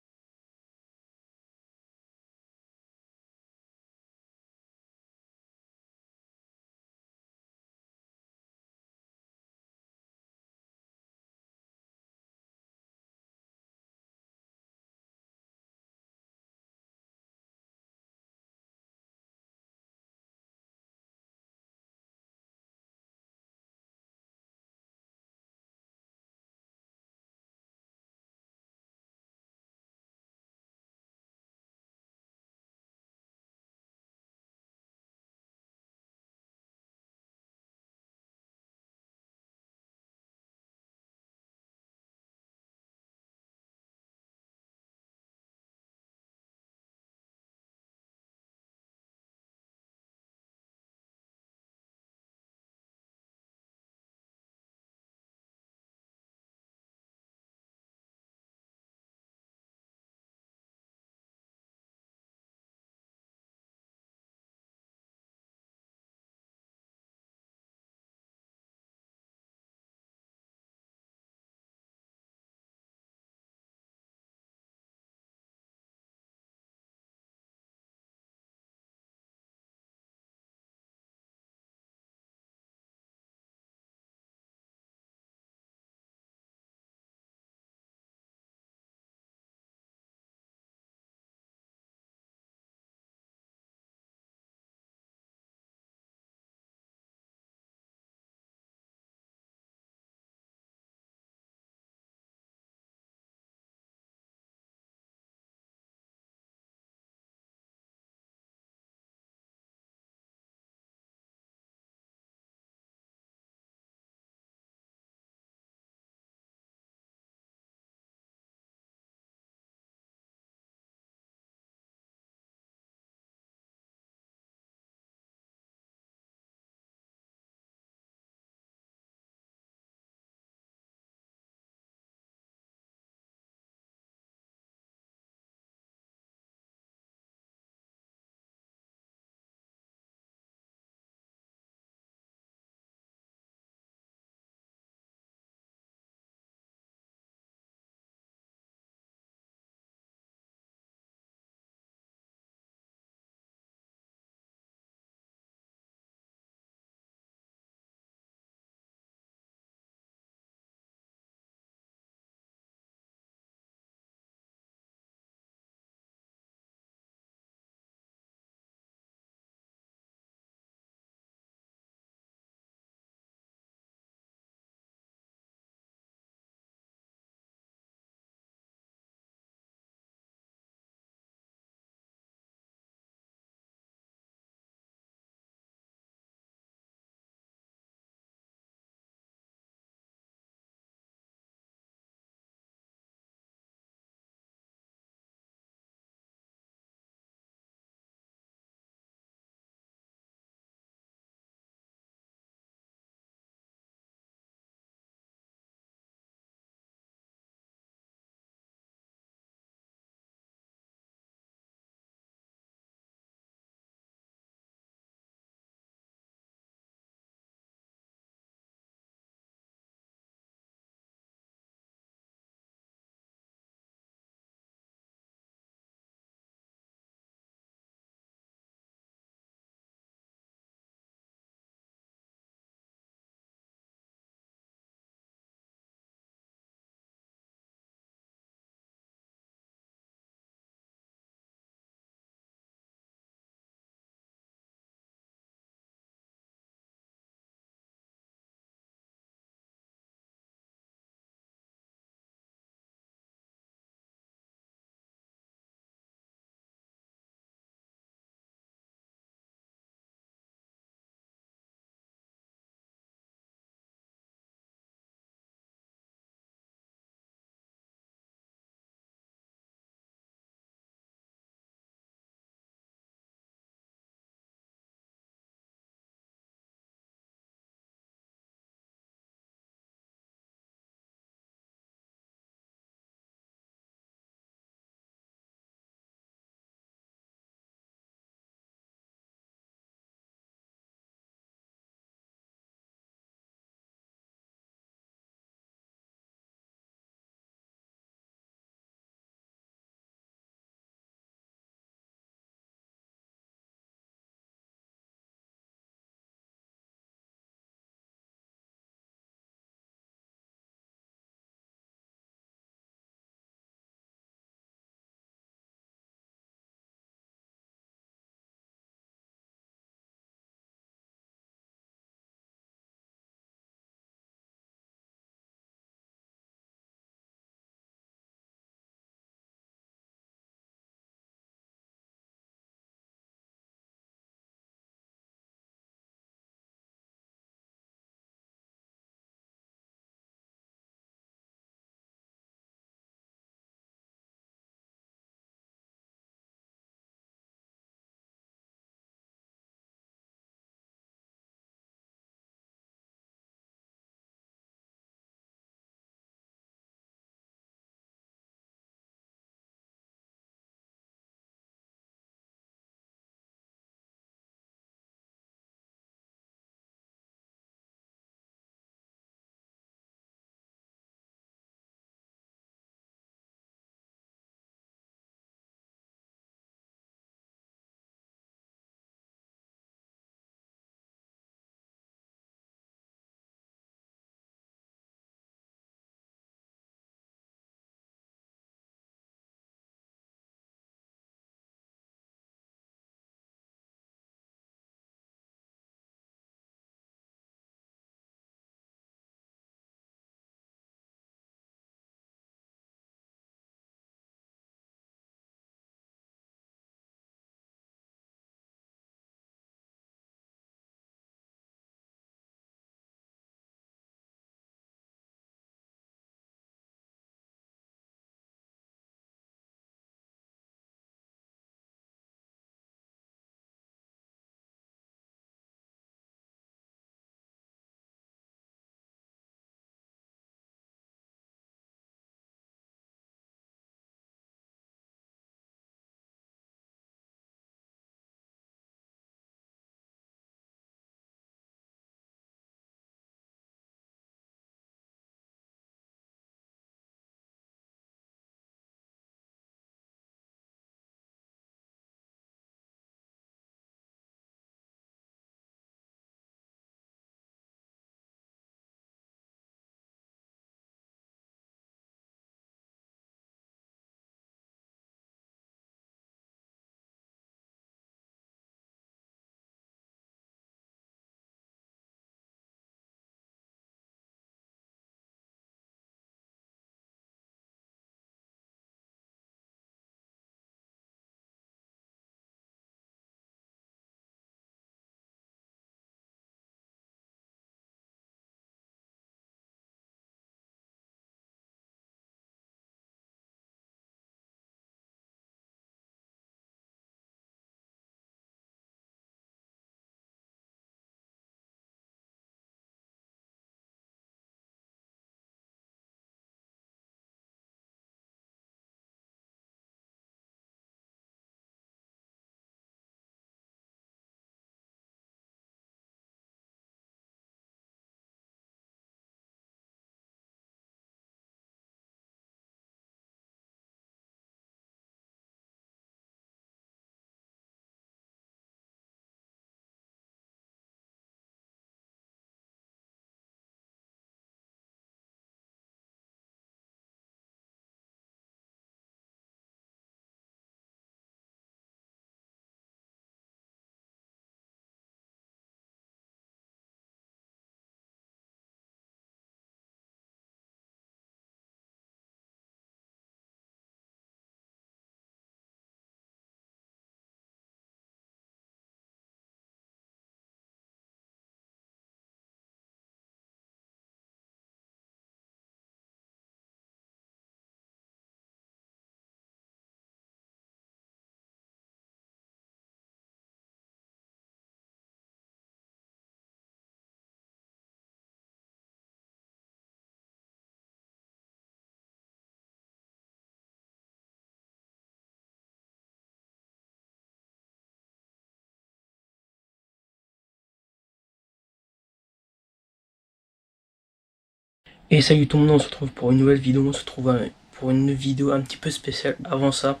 Et salut tout le monde, on se retrouve pour une nouvelle vidéo, on se retrouve pour une vidéo un petit peu spéciale. Avant ça,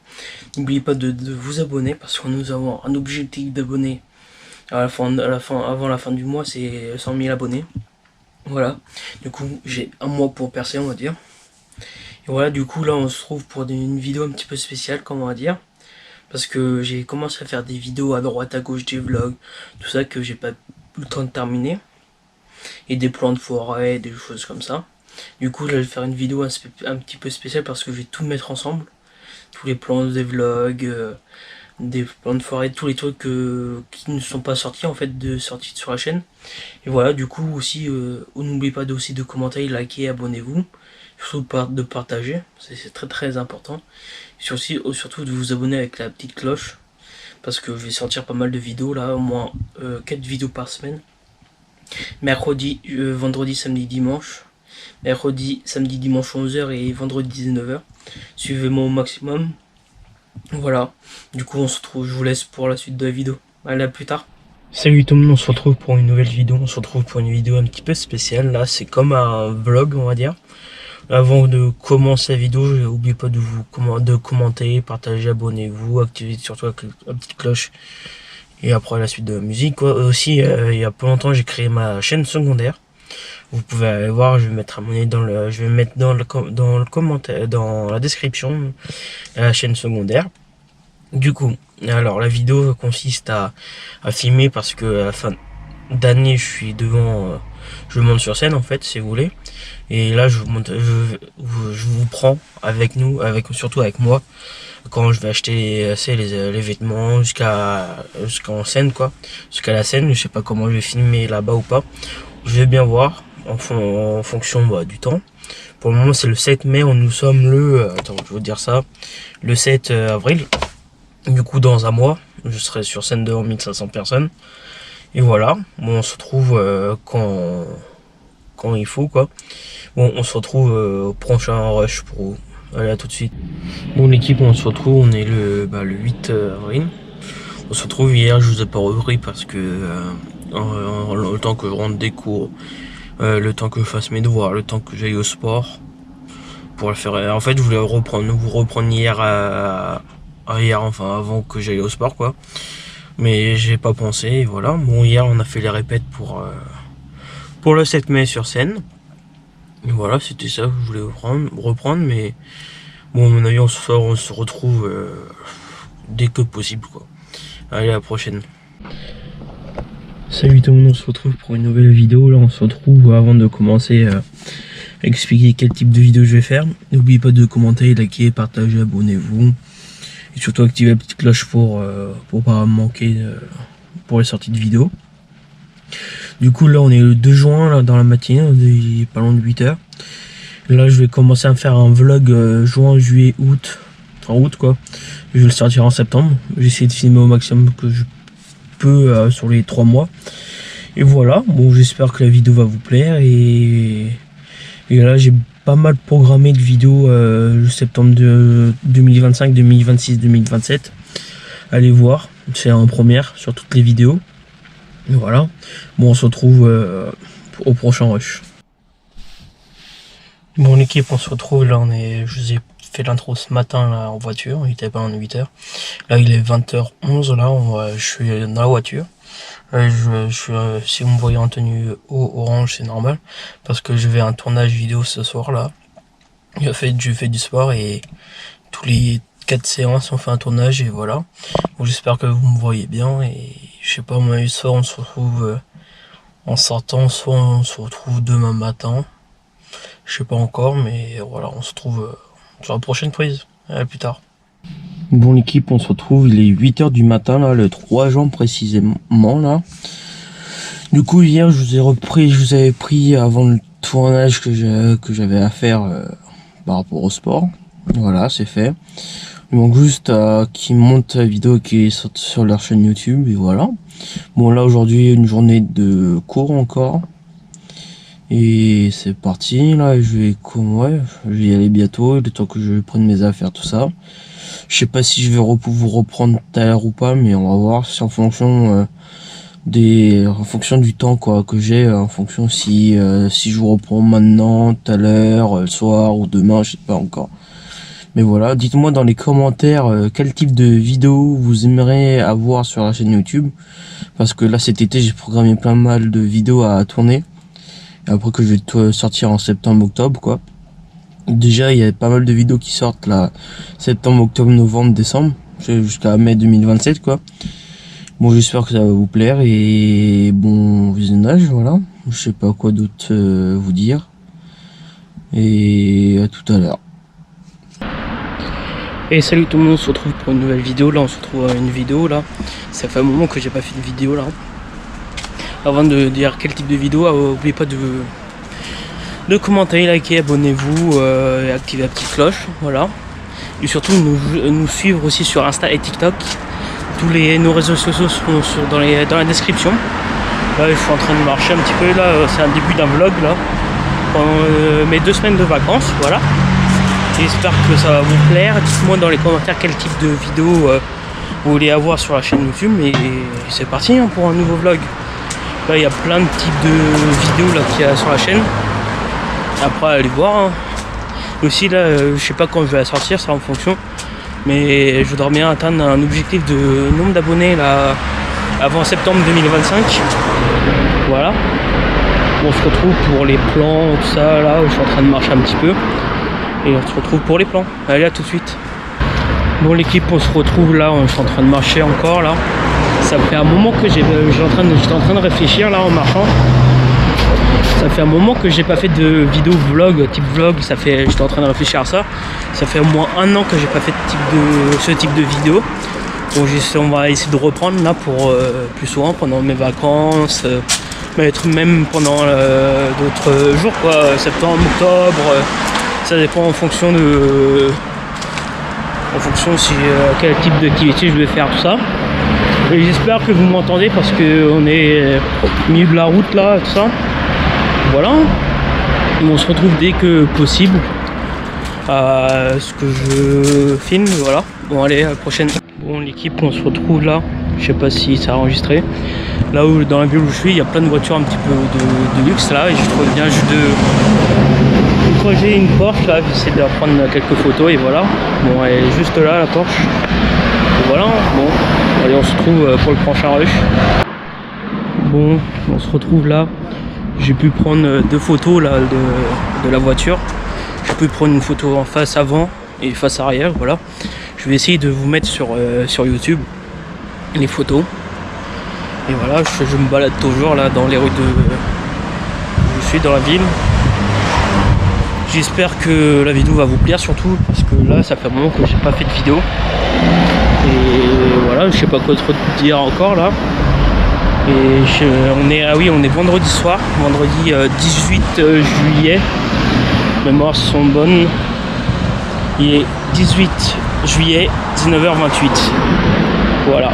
n'oubliez pas de vous abonner parce que nous avons un objectif d'abonnés avant la fin du mois, c'est 100 000 abonnés. Voilà, du coup j'ai un mois pour percer, on va dire. Et voilà, du coup là on se trouve pour une vidéo un petit peu spéciale, comme on va dire. Parce que j'ai commencé à faire des vidéos à droite à gauche, des vlogs, tout ça que j'ai pas eu le temps de terminer. Et des plans de forêt, des choses comme ça. Du coup, là, je vais faire une vidéo un petit peu spéciale parce que je vais tout mettre ensemble. Tous les plans des vlogs, des plans de forêt, tous les trucs qui ne sont pas sortis en fait, sortis sur la chaîne. Et voilà, du coup aussi, n'oubliez pas aussi de commenter, liker, abonnez-vous. Surtout de partager, c'est très très important. Surtout de vous abonner avec la petite cloche. Parce que je vais sortir pas mal de vidéos là, au moins 4 vidéos par semaine. Mercredi, vendredi, samedi, dimanche. Mercredi, samedi, dimanche 11h et vendredi 19h. Suivez-moi au maximum. Voilà. Du coup, on se retrouve, je vous laisse pour la suite de la vidéo. Allez, à plus tard. Salut tout le monde, on se retrouve pour une nouvelle vidéo. On se retrouve pour une vidéo un petit peu spéciale. Là, c'est comme un vlog, on va dire. Avant de commencer la vidéo, n'oubliez pas de commenter, partager, abonnez-vous, activez surtout la petite cloche. Et après la suite de la musique, quoi. Aussi, il y a pas longtemps, j'ai créé ma chaîne secondaire. Vous pouvez aller voir, je vais mettre je vais mettre dans le commentaire, dans la description, la chaîne secondaire. Du coup, alors la vidéo consiste à filmer parce que à la fin d'année, je suis devant, je monte sur scène en fait, si vous voulez. Et là, je vous prends avec nous, surtout avec moi, quand je vais acheter les vêtements jusqu'en scène quoi, jusqu'à la scène. Je sais pas comment je vais filmer là-bas ou pas. Je vais bien voir en fonction du temps. Pour le moment, c'est le 7 mai. Nous sommes attends, je vais vous dire ça. Le 7 avril. Du coup, dans un mois, je serai sur scène devant 1500 personnes. Et voilà. Bon, on se retrouve quand il faut, quoi. Bon, on se retrouve au prochain rush pro. Allez, à tout de suite. Bon, l'équipe, on se retrouve. On est le 8 avril. On se retrouve hier. Je vous ai pas repris parce que le temps que je rentre des cours, le temps que je fasse mes devoirs, le temps que j'aille au sport pour le faire. En fait, je voulais vous reprendre hier avant que j'aille au sport, quoi. Mais j'ai pas pensé, et voilà. Bon, hier on a fait les répètes pour le 7 mai sur scène. Et voilà, c'était ça que je voulais reprendre, mais bon, à mon avis, on se retrouve dès que possible, quoi. Allez, à la prochaine. Salut tout le monde, on se retrouve pour une nouvelle vidéo. Là, on se retrouve avant de commencer à expliquer quel type de vidéo je vais faire. N'oubliez pas de commenter, liker, partager, abonnez-vous. Et surtout activer la petite cloche pour pas manquer pour les sorties de vidéos. Du coup, là, on est le 2 juin, là, dans la matinée, il est pas loin de 8h. Là, je vais commencer à faire un vlog juin, juillet, août. En août, quoi. Je vais le sortir en septembre. J'ai essayé de filmer au maximum que je peux sur les 3 mois. Et voilà. Bon, j'espère que la vidéo va vous plaire. Et là, j'ai pas mal programmé de vidéos le septembre de 2025, 2026, 2027. Allez voir. C'est en première sur toutes les vidéos. Et voilà. Bon, on se retrouve au prochain rush. Bon, l'équipe, on se retrouve là. Je vous ai fait l'intro ce matin là en voiture. Il était pas en 8h. Là, il est 20h11. Là, je suis dans la voiture. Si vous me voyez en tenue orange, c'est normal. Parce que je vais à un tournage vidéo ce soir là. Je fais du sport et tous les 4 séances on fait un tournage et voilà. Bon, j'espère que vous me voyez bien et je sais pas, moi, ce soir on se retrouve en sortant, soit on se retrouve demain matin. Je sais pas encore, mais voilà, on se retrouve sur la prochaine prise. À plus tard. Bon, l'équipe, on se retrouve, il est 8h du matin, là, le 3 juin précisément, là. Du coup, hier, je vous avais pris avant le tournage que j'avais à faire par rapport au sport. Voilà, c'est fait. Il manque juste qu'ils montent la vidéo qui est sur leur chaîne YouTube, et voilà. Bon, là, aujourd'hui, une journée de cours encore. Et c'est parti, là, je vais y aller bientôt, le temps que je prenne mes affaires, tout ça. Je sais pas si je vais vous reprendre tout à l'heure ou pas, mais on va voir, c'est en fonction en fonction du temps quoi que j'ai, en fonction si je vous reprends maintenant, tout à l'heure, le soir ou demain, je sais pas encore. Mais voilà, dites-moi dans les commentaires quel type de vidéo vous aimeriez avoir sur la chaîne YouTube, parce que là cet été j'ai programmé plein mal de vidéos à tourner, et après que je vais sortir en septembre-octobre quoi. Déjà il y a pas mal de vidéos qui sortent là, septembre, octobre, novembre, décembre, jusqu'à mai 2027 quoi. Bon, j'espère que ça va vous plaire et bon visionnage, voilà. Je sais pas quoi d'autre vous dire. Et à tout à l'heure. Et salut tout le monde, on se retrouve pour une nouvelle vidéo. Là, on se retrouve à une vidéo là. Ça fait un moment que j'ai pas fait de vidéo là. Avant de dire quel type de vidéo, n'oubliez pas de commenter, liker, abonnez-vous et activez la petite cloche, voilà. Et surtout nous suivre aussi sur Insta et TikTok. Nos réseaux sociaux sont dans la description. Là, je suis en train de marcher un petit peu. Là, c'est un début d'un vlog là, pendant mes 2 semaines de vacances. Voilà. J'espère que ça va vous plaire. Dites-moi dans les commentaires quel type de vidéo vous voulez avoir sur la chaîne YouTube. Et c'est parti hein, pour un nouveau vlog. Là, il y a plein de types de vidéos là qu'il y a sur la chaîne. Après, allez voir. Hein. Aussi, là, je sais pas quand je vais la sortir, ça en fonction. Mais je voudrais bien atteindre un objectif de nombre d'abonnés là avant septembre 2025. Voilà. On se retrouve pour les plans, tout ça là, où je suis en train de marcher un petit peu. Et on se retrouve pour les plans. Allez, à tout de suite. Bon l'équipe, on se retrouve là, je suis en train de marcher encore là. Ça fait un moment que j'étais en train de réfléchir là en marchant. Ça fait un moment que j'ai pas fait de vidéo vlog, type vlog, j'étais en train de réfléchir à ça. Ça fait au moins 1 an que j'ai pas fait ce type de vidéo. Donc on va essayer de reprendre là pour plus souvent pendant mes vacances, même pendant d'autres jours quoi, septembre, octobre, ça dépend en fonction si quel type d'activité je vais faire tout ça. Et j'espère que vous m'entendez parce que on est au milieu de la route là, tout ça. Voilà, on se retrouve dès que possible à ce que je filme, voilà. Bon allez, à la prochaine. Bon l'équipe, on se retrouve là, je sais pas si ça a enregistré. Là où dans la ville où je suis, il y a plein de voitures un petit peu de luxe là, et je viens juste de croiser une Porsche là, j'essaie de prendre quelques photos et voilà. Bon elle est juste là la Porsche. Et voilà, bon, allez on se retrouve pour le prochain rush. Bon, on se retrouve là. J'ai pu prendre 2 photos là de la voiture. J'ai pu prendre une photo en face avant et face arrière, voilà. Je vais essayer de vous mettre sur YouTube les photos. Et voilà, je me balade toujours là dans les rues je suis dans la ville. J'espère que la vidéo va vous plaire surtout parce que là ça fait un moment que j'ai pas fait de vidéo. Et voilà, je sais pas quoi trop dire encore là. Et on est vendredi soir, vendredi 18 juillet. Mes mémoires sont bonnes. Il est 18 juillet, 19h28. Voilà.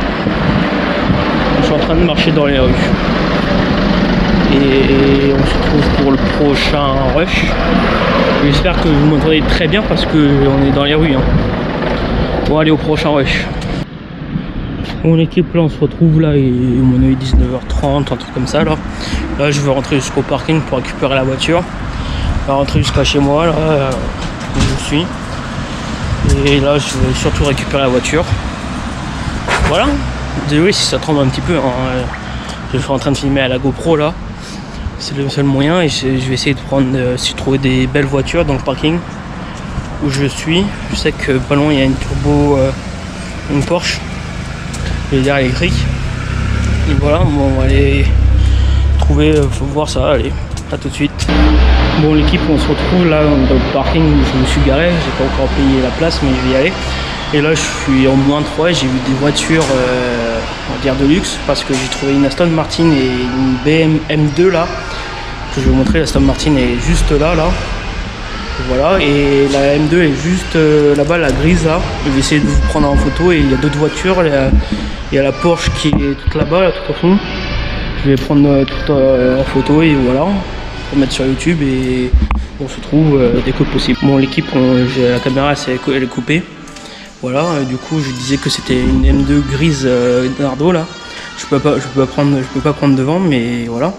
Je suis en train de marcher dans les rues. Et on se retrouve pour le prochain rush. J'espère que vous m'entendez très bien parce qu'on est dans les rues. Hein. Bon, allez au prochain rush. Bon l'équipe, là on se retrouve là, et on est 19h30, un truc comme ça là. Là je vais rentrer jusqu'au parking pour récupérer la voiture. Je vais rentrer jusqu'à chez moi là, où je suis. Et là je vais surtout récupérer la voiture. Voilà. Désolé si ça tremble un petit peu. Hein. Je suis en train de filmer à la GoPro là. C'est le seul moyen et je vais essayer de trouver des belles voitures dans le parking où je suis. Je sais que pas loin il y a une Porsche. Électrique. Et voilà, bon, on va aller trouver, faut voir ça, allez, à tout de suite. Bon l'équipe, on se retrouve là dans le parking où je me suis garé, j'ai pas encore payé la place mais je vais y aller. Et là je suis en -3 et j'ai vu des voitures on va dire de luxe parce que j'ai trouvé une Aston Martin et une BM M2 là, que je vais vous montrer. La Aston Martin est juste là. Voilà, et la M2 est juste là-bas, la grise là. Je vais essayer de vous prendre en photo et il y a d'autres voitures. Il y a la Porsche qui est toute là-bas, là, tout au fond. Je vais prendre tout en photo et voilà, pour mettre sur YouTube et on se trouve dès que possible. Bon l'équipe, la caméra elle est coupée. Voilà, du coup je disais que c'était une M2 grise Nardo là. Je peux pas prendre devant, mais voilà.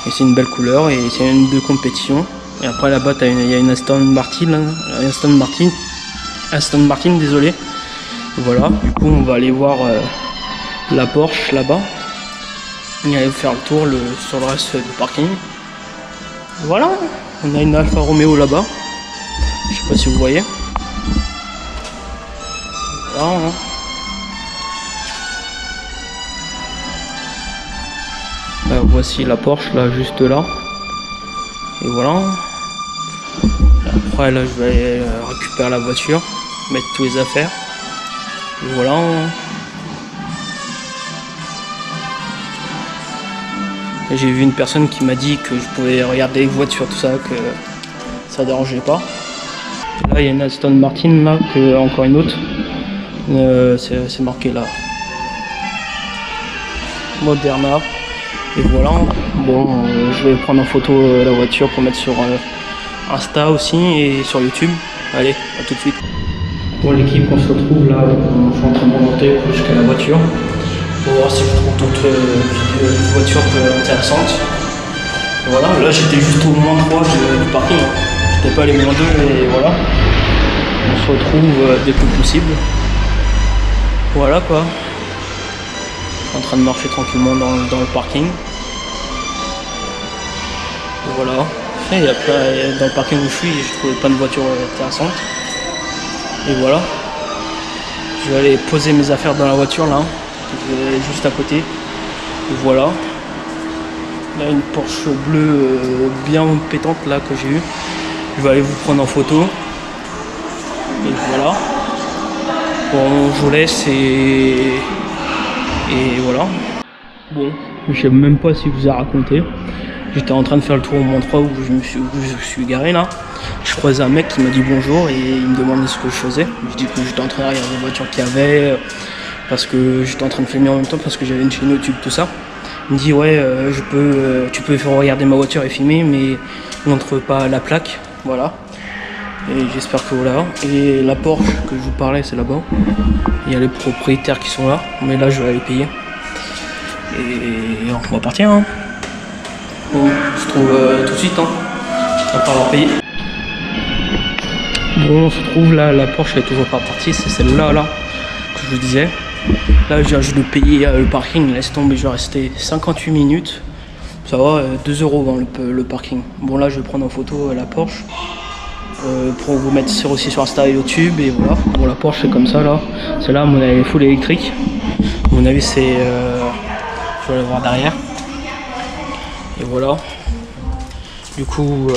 Et c'est une belle couleur et c'est une de compétition. Et après là-bas il y a une Aston Martin, Aston Martin, désolé. Voilà, du coup on va aller voir la Porsche là-bas. Et aller faire le tour sur le reste du parking. Voilà, on a une Alfa Romeo là-bas. Je sais pas si vous voyez. Voilà, hein. Voici la Porsche là, juste là. Et voilà. Après là je vais aller récupérer la voiture, mettre tous les affaires. Et voilà. J'ai vu une personne qui m'a dit que je pouvais regarder les voitures, tout ça, que ça dérangeait pas. Là il y a une Aston Martin là, encore une autre. C'est marqué là. Moderna. Et voilà. Bon, je vais prendre en photo la voiture pour mettre sur Insta aussi et sur YouTube. Allez, à tout de suite. Bon l'équipe, on se retrouve là, je suis en train de remonter jusqu'à la voiture pour voir si je trouve d'autres voitures intéressantes. Et voilà, là j'étais juste au moins 3 du parking, hein. J'étais pas allé moins 2 et voilà. On se retrouve dès que possible. Voilà quoi. Je suis en train de marcher tranquillement dans le parking. Et voilà. Et après, dans le parking où je suis, j'ai trouvé plein de voitures intéressantes. Et voilà. Je vais aller poser mes affaires dans la voiture là, juste à côté. Et voilà. Là une Porsche bleue bien pétante là que j'ai eue. Je vais aller vous prendre en photo. Et voilà. Bon, je vous laisse et voilà. Bon, je sais même pas si je vous ai raconté. J'étais en train de faire le tour au Mont 3 où je suis garé là. Je croisais un mec qui m'a dit bonjour et il me demandait ce que je faisais. Je dis que j'étais en train de regarder les voitures qu'il y avait, parce que j'étais en train de filmer en même temps parce que j'avais une chaîne YouTube, tout ça. Il me dit ouais, tu peux faire regarder ma voiture et filmer, mais montre pas la plaque, voilà. Et j'espère que voilà. Et la Porsche que je vous parlais, c'est là-bas. Il y a les propriétaires qui sont là, mais là je vais aller payer. Et on va partir, hein. Bon, on se trouve tout de suite, hein. Après avoir payé. Bon, on se trouve là, la Porsche elle est toujours pas partie, c'est celle-là là que je vous disais. Là, je viens juste de payer le parking, laisse tomber, je vais rester 58 minutes. Ça va, 2 € dans le parking. Bon, là, je vais prendre en photo la Porsche pour vous mettre aussi sur Insta et YouTube. Et voilà. Bon, la Porsche, c'est comme ça là. Celle-là, à mon avis, est full électrique. À mon avis, c'est. Je vais aller voir derrière. Et voilà. Du coup,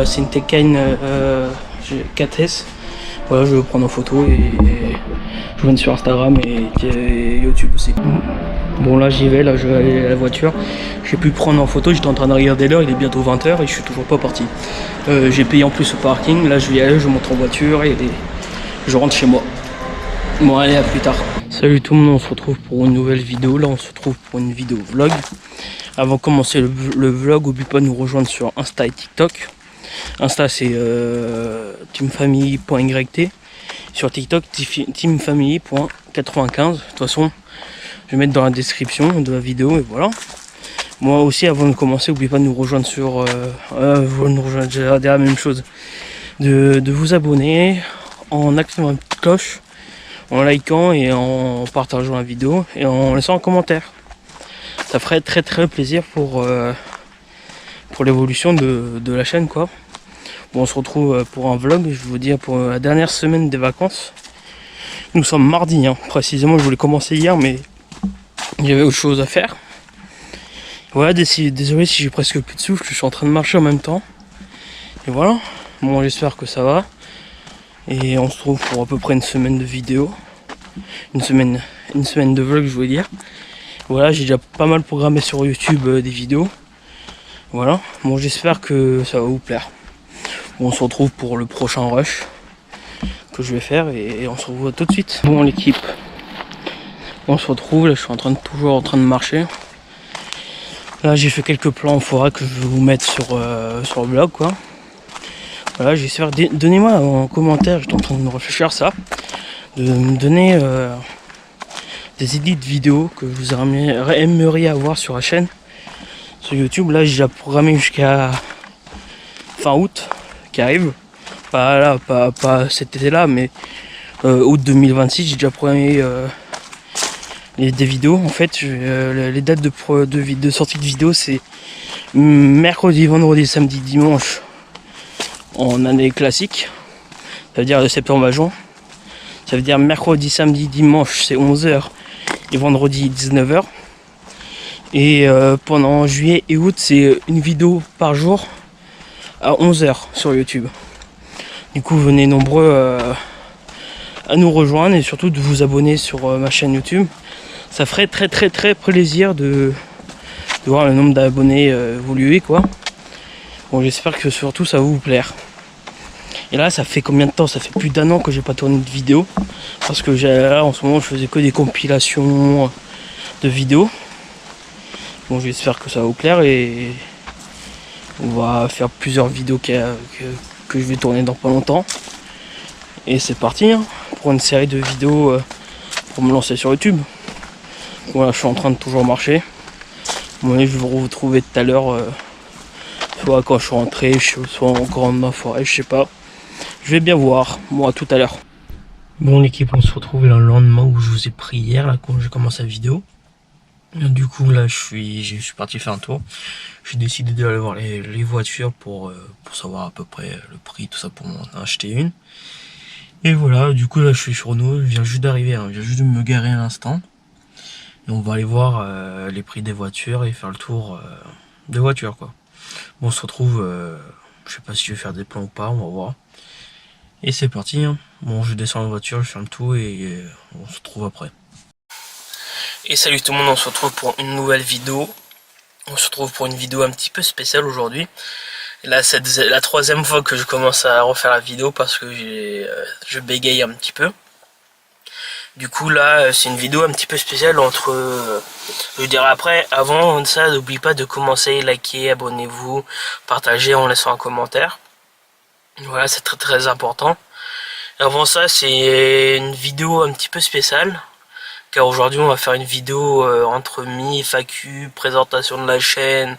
c'est une Taycan 4S. Voilà, je vais vous prendre en photo et je vous mets sur Instagram et YouTube aussi. Bon là j'y vais, là je vais aller à la voiture. J'ai pu prendre en photo, j'étais en train de regarder l'heure, il est bientôt 20 h et je suis toujours pas parti. J'ai payé en plus au parking, là je vais y aller, je monte en voiture et je rentre chez moi. Bon allez, à plus tard. Salut tout le monde, on se retrouve pour une nouvelle vidéo. Là on se retrouve pour une vidéo vlog. Avant de commencer le vlog, n'oubliez pas de nous rejoindre sur Insta et TikTok. Insta c'est teamfamily.yt. Sur TikTok teamfamily.95. De toute façon je vais mettre dans la description de la vidéo et voilà. Moi aussi avant de commencer, n'oubliez pas de nous rejoindre sur j'ai la même chose. De vous abonner en activant la petite cloche, en likant et en partageant la vidéo et en laissant un commentaire. Ça ferait très plaisir pour l'évolution de la chaîne quoi. Bon, on se retrouve pour un vlog, je vais vous dire pour la dernière semaine des vacances. Nous sommes mardi, hein. Précisément je voulais commencer hier mais il y avait autre chose à faire. Voilà, désolé si j'ai presque plus de souffle, je suis en train de marcher en même temps. Et voilà, bon j'espère que ça va. Et on se retrouve pour à peu près une semaine de vidéos. Une semaine de vlog je voulais dire. Voilà, j'ai déjà pas mal programmé sur YouTube des vidéos. Voilà, bon j'espère que ça va vous plaire. Bon, on se retrouve pour le prochain rush que je vais faire et on se revoit tout de suite. Bon l'équipe, on se retrouve, là je suis toujours en train de marcher. Là j'ai fait quelques plans en forêt que je vais vous mettre sur le blog quoi. Voilà, j'espère, donnez-moi en commentaire, j'étais en train de me réfléchir à ça, de me donner des idées de vidéos que vous aimeriez avoir sur la chaîne, sur YouTube. Là, j'ai déjà programmé jusqu'à fin août qui arrive. Pas là, pas cet été-là, mais août 2026, j'ai déjà programmé des vidéos. En fait, les dates de sortie de vidéos, c'est mercredi, vendredi, samedi, dimanche en année classique. Ça veut dire de septembre à juin. Ça veut dire mercredi, samedi, dimanche, c'est 11h et vendredi 19h. Et pendant juillet et août, c'est une vidéo par jour à 11h sur YouTube. Du coup, venez nombreux à nous rejoindre et surtout de vous abonner sur ma chaîne YouTube. Ça ferait très plaisir de voir le nombre d'abonnés évoluer, quoi. Bon, j'espère que surtout ça va vous plaire. Et là, ça fait combien de temps? Ça fait plus d'1 an que j'ai pas tourné de vidéo. Parce que là, en ce moment, je faisais que des compilations de vidéos. Bon, j'espère que ça va vous plaire et on va faire plusieurs vidéos que je vais tourner dans pas longtemps. Et c'est parti hein, pour une série de vidéos pour me lancer sur YouTube. Voilà, je suis en train de toujours marcher. Bon, je vais vous retrouver tout à l'heure, soit quand je suis rentré, soit encore dans ma forêt, je sais pas. Je vais bien voir, moi tout à l'heure. Bon l'équipe, on se retrouve le lendemain où je vous ai pris hier, là quand j'ai commencé la vidéo. Du coup là je suis parti faire un tour. J'ai décidé d'aller voir les voitures pour savoir à peu près le prix, tout ça pour m'en acheter une. Et voilà, du coup là je suis sur nous, je viens juste d'arriver, hein, je viens juste de me garer à l'instant. Et on va aller voir les prix des voitures et faire le tour des voitures quoi. Bon on se retrouve, je sais pas si je vais faire des plans ou pas, on va voir. Et c'est parti, hein. Bon je descends la voiture, je ferme tout et on se retrouve après. Et salut tout le monde, on se retrouve pour une nouvelle vidéo. On se retrouve pour une vidéo un petit peu spéciale aujourd'hui. Là c'est la 3e fois que je commence à refaire la vidéo parce que je bégaye un petit peu. Du coup là c'est une vidéo un petit peu spéciale entre... je dirais après, avant ça, n'oubliez pas de commencer, liker, abonnez-vous, partagez en laissant un commentaire. Voilà, c'est très important. Avant ça, c'est une vidéo un petit peu spéciale. Car aujourd'hui, on va faire une vidéo entre FAQ, présentation de la chaîne,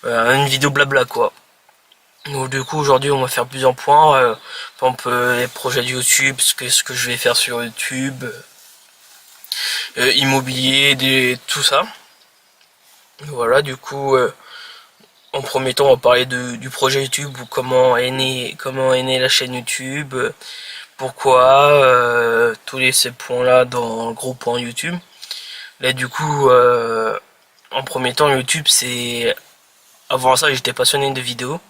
une vidéo blabla quoi. Donc du coup, aujourd'hui, on va faire plusieurs points. Par exemple, les projets de YouTube, ce que je vais faire sur YouTube, immobilier, tout ça. Voilà, du coup... en premier temps, on va parler du projet YouTube, ou comment est née la chaîne YouTube, pourquoi, tous ces points-là dans le gros point YouTube. Là, du coup, en premier temps, YouTube, c'est... Avant ça, j'étais passionné de vidéos.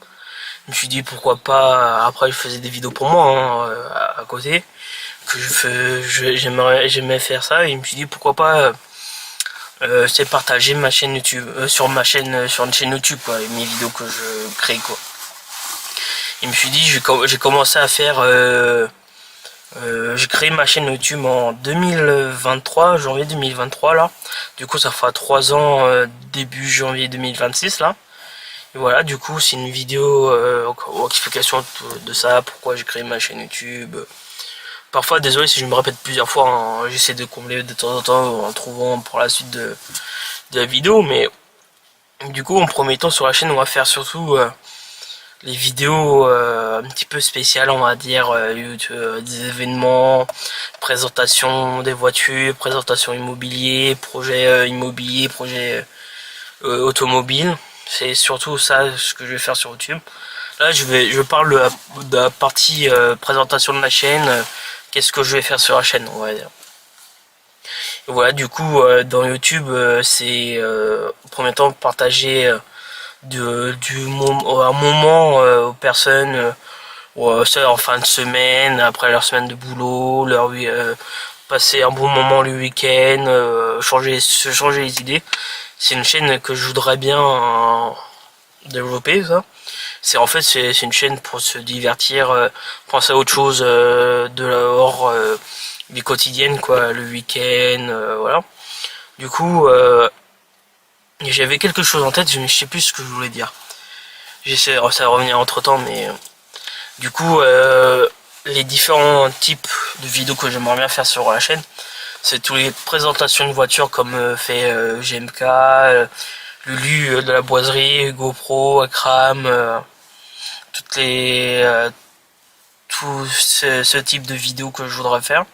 Je me suis dit, pourquoi pas... Après, je faisais des vidéos pour moi, hein, à côté, que j'aimais faire ça, et je me suis dit, pourquoi pas... c'est partager ma chaîne YouTube sur une chaîne YouTube quoi, et mes vidéos que je crée quoi. Et je me suis dit j'ai commencé à faire j'ai créé ma chaîne YouTube en 2023, janvier 2023 là. Du coup ça fera 3 ans début janvier 2026 là. Et voilà, du coup c'est une vidéo explication de ça, pourquoi j'ai créé ma chaîne YouTube. Parfois, désolé si je me répète plusieurs fois, hein, j'essaie de combler de temps en temps en trouvant pour la suite de la vidéo, mais du coup, en premier temps sur la chaîne, on va faire surtout les vidéos un petit peu spéciales, on va dire, des événements, présentation des voitures, présentation immobilier, projet immobilier, projet automobile. C'est surtout ça ce que je vais faire sur YouTube. Là, je parle de la partie présentation de la chaîne. Qu'est-ce que je vais faire sur la chaîne, on va dire. Et voilà, du coup, dans YouTube, c'est au premier temps partager un moment aux personnes, ça en fin de semaine, après leur semaine de boulot, passer un bon moment le week-end, se changer les idées. C'est une chaîne que je voudrais bien développer, ça. C'est une chaîne pour se divertir, penser à autre chose de hors vie quotidienne quoi, le week-end, voilà. Du coup, j'avais quelque chose en tête, je ne sais plus ce que je voulais dire. J'essaie de revenir entre temps, mais du coup, les différents types de vidéos que j'aimerais bien faire sur la chaîne, C'est toutes les présentations de voitures comme fait GMK, Lulu de la boiserie, GoPro, Akram, tout ce type de vidéos que je voudrais faire.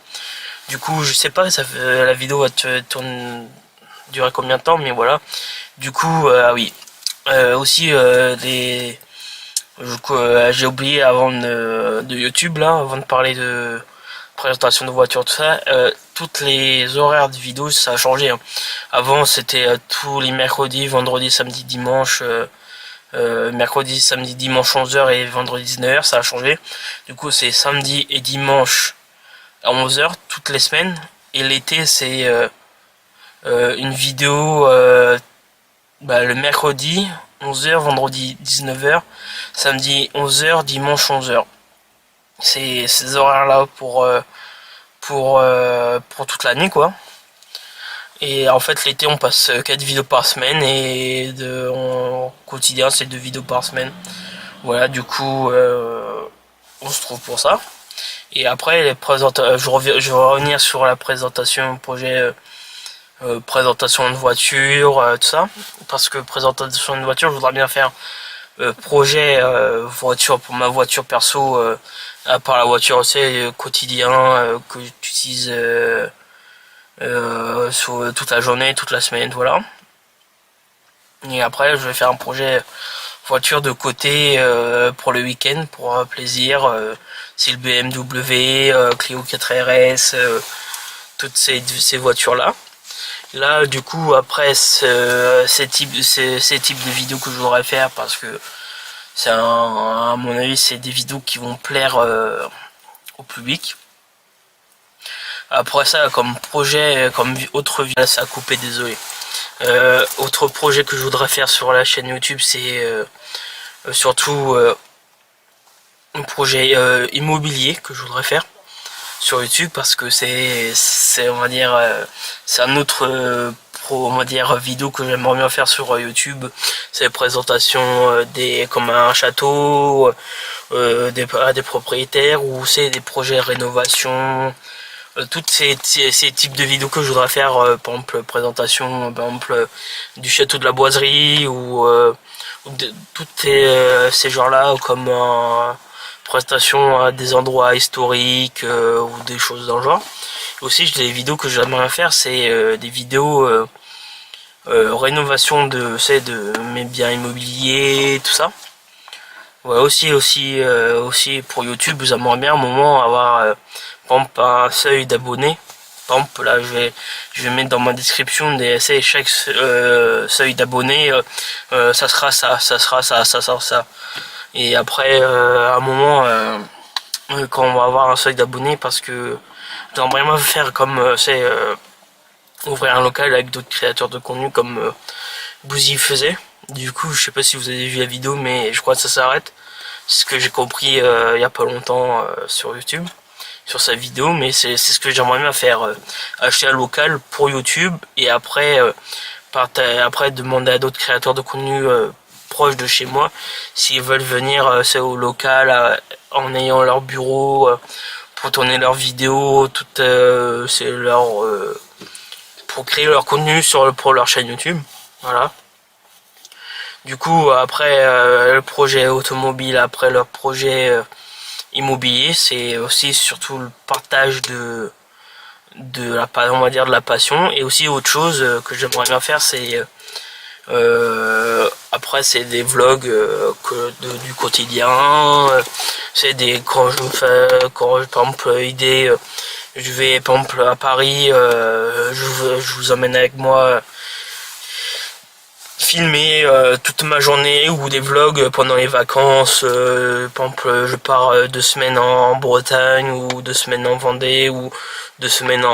Du coup, je sais pas, la vidéo va durer combien de temps, mais voilà. Du coup, ah oui. Aussi, j'ai oublié avant de YouTube, là, avant de parler de présentation de voiture, tout ça, toutes les horaires de vidéos, ça a changé. Hein. Avant, c'était tous les mercredis, vendredis, samedi, dimanche. Mercredi, samedi, dimanche 11h et vendredi 19h, ça a changé. Du coup, c'est samedi et dimanche à 11h toutes les semaines. Et l'été, c'est une vidéo le mercredi 11h, vendredi 19h, samedi 11h, dimanche 11h. C'est ces horaires-là pour toute l'année, quoi. Et en fait, l'été, on passe 4 vidéos par semaine et en quotidien, c'est 2 vidéos par semaine. Voilà, du coup, on se trouve pour ça. Et après, je vais revenir sur la présentation projet, présentation de voiture, tout ça. Parce que présentation de voiture, je voudrais bien faire projet voiture pour ma voiture perso, à part la voiture, c'est quotidien que j'utilise sur toute la journée, toute la semaine, voilà. Et après, je vais faire un projet voiture de côté pour le week-end, pour plaisir. C'est le BMW, Clio 4RS, toutes ces voitures-là. Là, du coup, après ces types de vidéos que je voudrais faire, parce que à mon avis, c'est des vidéos qui vont plaire au public. Après ça, comme projet, comme autre vidéo, ça a coupé, désolé. Autre projet que je voudrais faire sur la chaîne YouTube, c'est surtout un projet immobilier que je voudrais faire sur YouTube, parce que c'est on va dire c'est un autre on va dire vidéo que j'aimerais bien faire sur YouTube. C'est la présentation comme un château à des propriétaires, ou c'est des projets de rénovation. Tous ces types de vidéos que je voudrais faire, par exemple présentation par exemple du château de la boiserie, ou toutes ces genres là, comme présentation à des endroits historiques ou des choses dans le genre. Aussi, les vidéos que j'aimerais faire, c'est des vidéos rénovation de mes biens immobiliers, tout ça. Ouais, aussi pour YouTube, j'aimerais bien à un moment avoir par exemple un seuil d'abonnés. Par exemple, là, je vais mettre dans ma description chaque seuil d'abonnés, ça sera ça, ça sera ça, ça sera ça. Et après, à un moment, quand on va avoir un seuil d'abonnés, parce que j'aimerais bien faire comme ouvrir un local avec d'autres créateurs de contenu comme Bouzy faisait. Du coup, je sais pas si vous avez vu la vidéo, mais je crois que ça s'arrête. C'est ce que j'ai compris il y a pas longtemps sur YouTube, sur sa vidéo, mais c'est ce que j'aimerais bien faire, acheter un local pour YouTube, et après après demander à d'autres créateurs de contenu proches de chez moi s'ils veulent venir au local en ayant leur bureau pour tourner leurs vidéos, c'est pour créer leur contenu pour leur chaîne YouTube. Voilà. Du coup, après le projet automobile, après leur projet immobilier, c'est aussi surtout le partage on va dire de la passion. Et aussi autre chose que j'aimerais bien faire, c'est après c'est des vlogs du quotidien. C'est quand par exemple je vais par exemple à Paris, je vous emmène avec moi filmer toute ma journée, ou des vlogs pendant les vacances. Par exemple, je pars 2 semaines en Bretagne, ou 2 semaines en Vendée, ou 2 semaines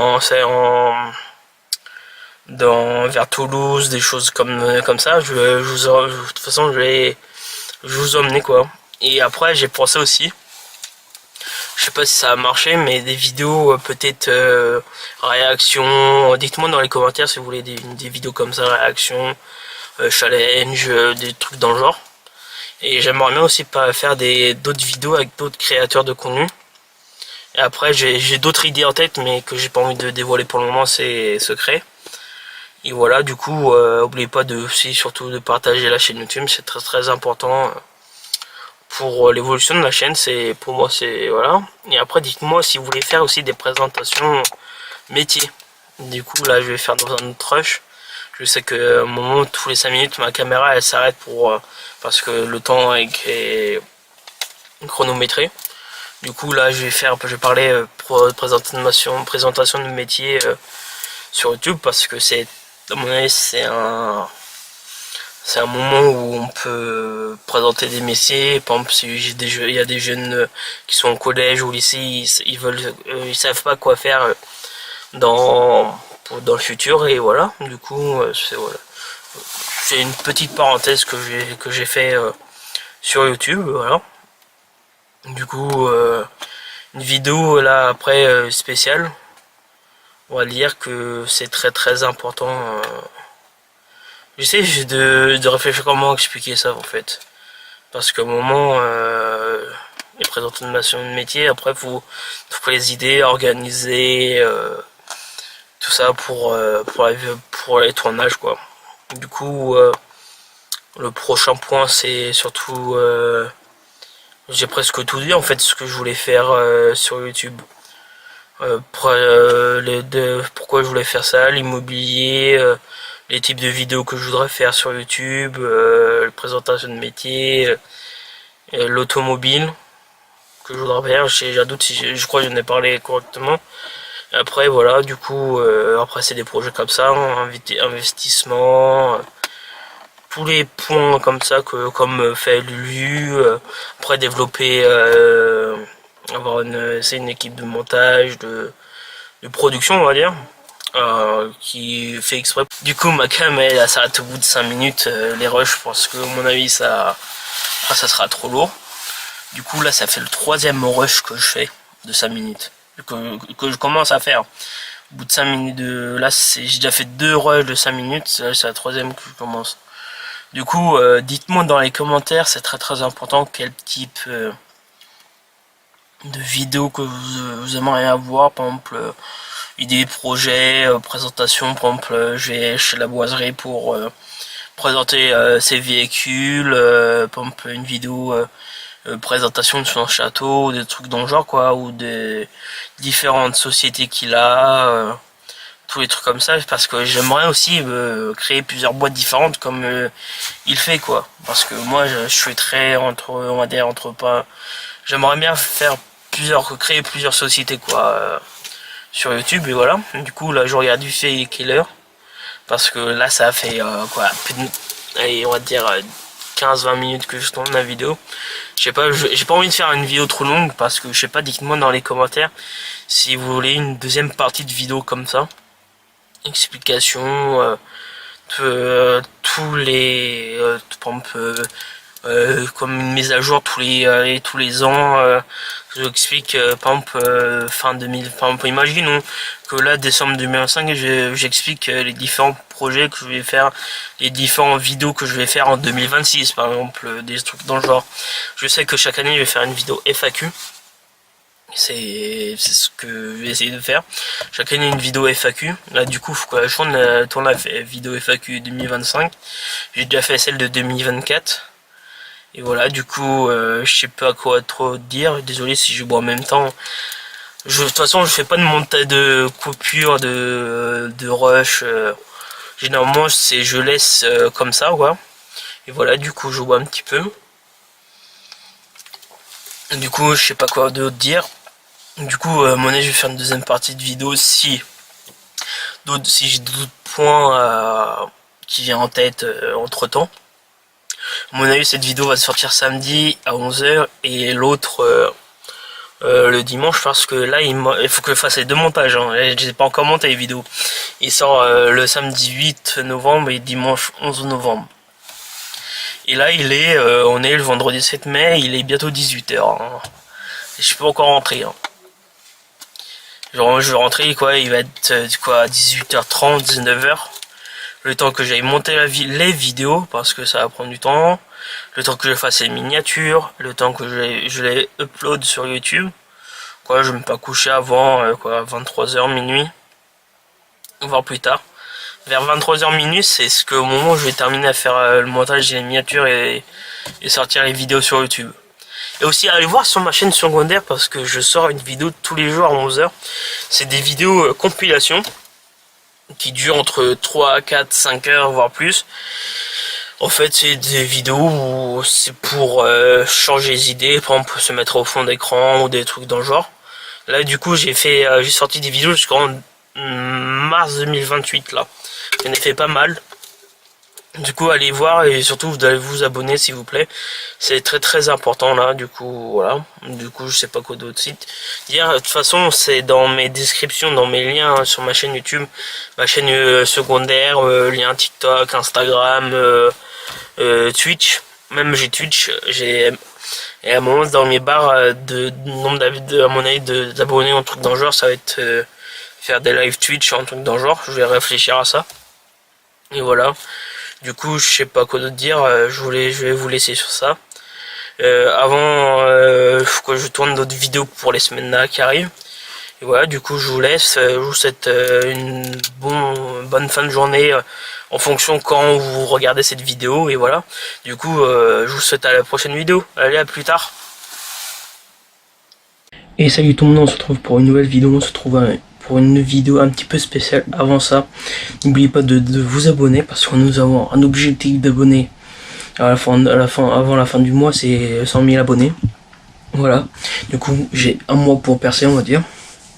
vers Toulouse, des choses comme ça. De toute façon, je vais vous emmener, quoi. Et après, j'ai pensé aussi, je sais pas si ça a marché, mais des vidéos peut-être réaction. Dites-moi dans les commentaires si vous voulez des vidéos comme ça, réaction, challenge, des trucs dans le genre. Et j'aimerais bien aussi pas faire d'autres vidéos avec d'autres créateurs de contenu. Et après j'ai d'autres idées en tête mais que j'ai pas envie de dévoiler pour le moment, c'est secret. Et voilà, du coup, n'oubliez pas de aussi surtout de partager la chaîne YouTube, c'est très très important pour l'évolution de la chaîne, c'est pour moi c'est voilà. Et après dites-moi si vous voulez faire aussi des présentations métiers. Du coup là je vais faire dans un autre rush. Je sais que à un moment tous les 5 minutes ma caméra elle s'arrête pour parce que le temps est chronométré. Du coup là je vais parler présentation de métier sur YouTube parce que c'est à mon avis c'est un moment où on peut présenter des métiers. Par exemple, si il y a des jeunes qui sont au collège ou au lycée, ils savent pas quoi faire dans le futur et voilà. Du coup, c'est une petite parenthèse que j'ai fait sur YouTube, voilà. Du coup, une vidéo là après spéciale. On va dire que c'est très très important. J'essaie de réfléchir comment expliquer ça en fait. Parce qu'au moment, les présentations de métier, après faut trouver les idées, organiser tout ça pour les tournages quoi. Du coup, le prochain point c'est surtout, j'ai presque tout dit en fait ce que je voulais faire sur YouTube. Pourquoi je voulais faire ça, l'immobilier, les types de vidéos que je voudrais faire sur YouTube, la présentation de métier, l'automobile que je voudrais faire. J'ai un doute si je crois que j'en ai parlé correctement. Et après voilà, du coup, après c'est des projets comme ça, investissement, tous les points comme ça comme fait Lulu. Après développer, c'est une équipe de montage, de production on va dire. Qui fait exprès. Du coup ma cam elle s'arrête au bout de 5 minutes les rushs parce que à mon avis ça sera trop lourd. Du coup là ça fait le 3e rush que je fais de 5 minutes. Que je commence à faire. Au bout de 5 minutes là j'ai déjà fait 2 rushs de 5 minutes, c'est la 3e que je commence. Du coup dites-moi dans les commentaires, c'est très très important quel type de vidéo que vous aimeriez avoir, par exemple idées, projets, présentation. Par exemple, je vais chez la boiserie pour présenter ses véhicules, par exemple une vidéo présentation de son château, des trucs dans le genre quoi, ou des différentes sociétés qu'il a, tous les trucs comme ça, parce que j'aimerais aussi créer plusieurs boîtes différentes comme il fait quoi, parce que moi je suis très on va dire pas, j'aimerais bien créer plusieurs sociétés quoi. Sur YouTube et voilà. Du coup là je regarde du fait Killer parce que là ça a fait allez, on va dire 15-20 minutes que je tourne la vidéo. Je sais pas, j'ai pas envie de faire une vidéo trop longue parce que je sais pas, dites-moi dans les commentaires si vous voulez une deuxième partie de vidéo comme ça. Explication tous les par exemple, comme une mise à jour tous les ans. Je vous explique par exemple fin 2000, par exemple imaginons que là décembre 2025 j'explique les différents projets que je vais faire, les différentes vidéos que je vais faire en 2026 par exemple, des trucs dans le genre. Je sais que chaque année je vais faire une vidéo FAQ. C'est ce que je vais essayer de faire. Chaque année une vidéo FAQ. Là du coup faut que je tourne la vidéo FAQ 2025. J'ai déjà fait celle de 2024. Et voilà, du coup, je sais pas quoi trop dire. Désolé si je bois en même temps. De toute façon, je fais pas de montage de coupure, de rush. Généralement, je laisse comme ça, quoi. Et voilà, du coup, je bois un petit peu. Du coup, je sais pas quoi d'autre dire. Du coup, à mon avis, je vais faire une deuxième partie de vidéo si j'ai d'autres points qui viennent en tête entre temps. À mon avis, cette vidéo va sortir samedi à 11h et l'autre le dimanche parce que là, il faut que je fasse les 2 montages. Hein. Je n'ai pas encore monté les vidéos. Il sort le samedi 8 novembre et dimanche 11 novembre. Et là, on est le vendredi 7 mai, il est bientôt 18h. Hein. Et je peux encore rentrer. Hein. Genre, je vais rentrer, quoi, il va être quoi, 18h30, 19h. Le temps que j'aille monter les vidéos, parce que ça va prendre du temps. Le temps que je fasse les miniatures. Le temps que je les upload sur YouTube. Quoi, je vais pas coucher avant 23 h minuit, voire plus tard. Vers 23 h minuit, c'est ce que au moment où je vais terminer à faire le montage des miniatures et sortir les vidéos sur YouTube. Et aussi allez voir sur ma chaîne secondaire parce que je sors une vidéo tous les jours à 11 h. C'est des vidéos compilation qui durent entre 3, 4, 5 heures voire plus. En fait, c'est des vidéos où c'est pour changer les idées, par exemple se mettre au fond d'écran ou des trucs dans le genre. Là, du coup, j'ai sorti des vidéos jusqu'en mars 2028 là. J'en ai fait pas mal. Du coup, allez voir et surtout vous allez vous abonner s'il vous plaît. C'est très très important là. Du coup, voilà. Du coup, je sais pas quoi d'autre site dire. De toute façon, c'est dans mes descriptions, dans mes liens sur ma chaîne YouTube, ma chaîne secondaire, lien TikTok, Instagram, Twitch. Même j'ai Twitch, et à un moment dans mes barres de nombre d'abonnés en truc dans le genre, ça va être faire des live Twitch en truc dans le genre. Je vais réfléchir à ça. Et voilà. Du coup, je sais pas quoi d'autre dire. Je vais vous laisser sur ça. Faut que je tourne d'autres vidéos pour les semaines là qui arrivent. Et voilà, du coup, je vous laisse. Je vous souhaite une bonne fin de journée en fonction quand vous regardez cette vidéo. Et voilà. Du coup, je vous souhaite à la prochaine vidéo. Allez, à plus tard. Et salut tout le monde, on se retrouve pour une nouvelle vidéo. On se retrouve pour une vidéo un petit peu spéciale. Avant ça, n'oubliez pas de vous abonner parce que nous avons un objectif d'abonnés avant la fin du mois, c'est 100 000 abonnés. Voilà. Du coup, j'ai un mois pour percer, on va dire.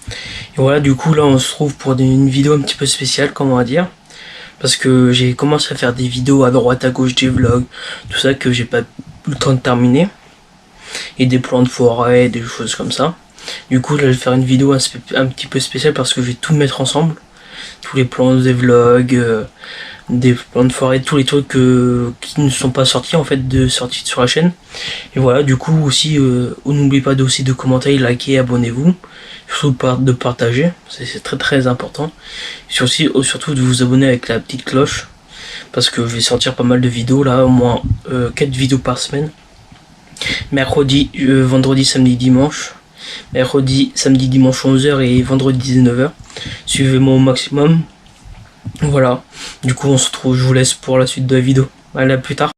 Et voilà, du coup, là, on se trouve pour une vidéo un petit peu spéciale, comme on va dire. Parce que j'ai commencé à faire des vidéos à droite, à gauche, des vlogs, tout ça que j'ai pas eu le temps de terminer. Et des plans de forêt, des choses comme ça. Du coup, là, je vais faire une vidéo un petit peu spéciale parce que je vais tout mettre ensemble. Tous les plans des vlogs, des plans de forêt, tous les trucs qui ne sont pas sortis en fait sortis sur la chaîne. Et voilà, du coup aussi, n'oubliez pas aussi de commenter, liker, abonnez-vous, surtout de partager, c'est très très important. Surtout de vous abonner avec la petite cloche, parce que je vais sortir pas mal de vidéos là, au moins 4 vidéos par semaine. Mercredi, vendredi, samedi, dimanche. Mercredi, samedi, dimanche 11 h et vendredi 19 h. Suivez-moi au maximum. Voilà, du coup on se retrouve, je vous laisse pour la suite de la vidéo. Allez, à plus tard.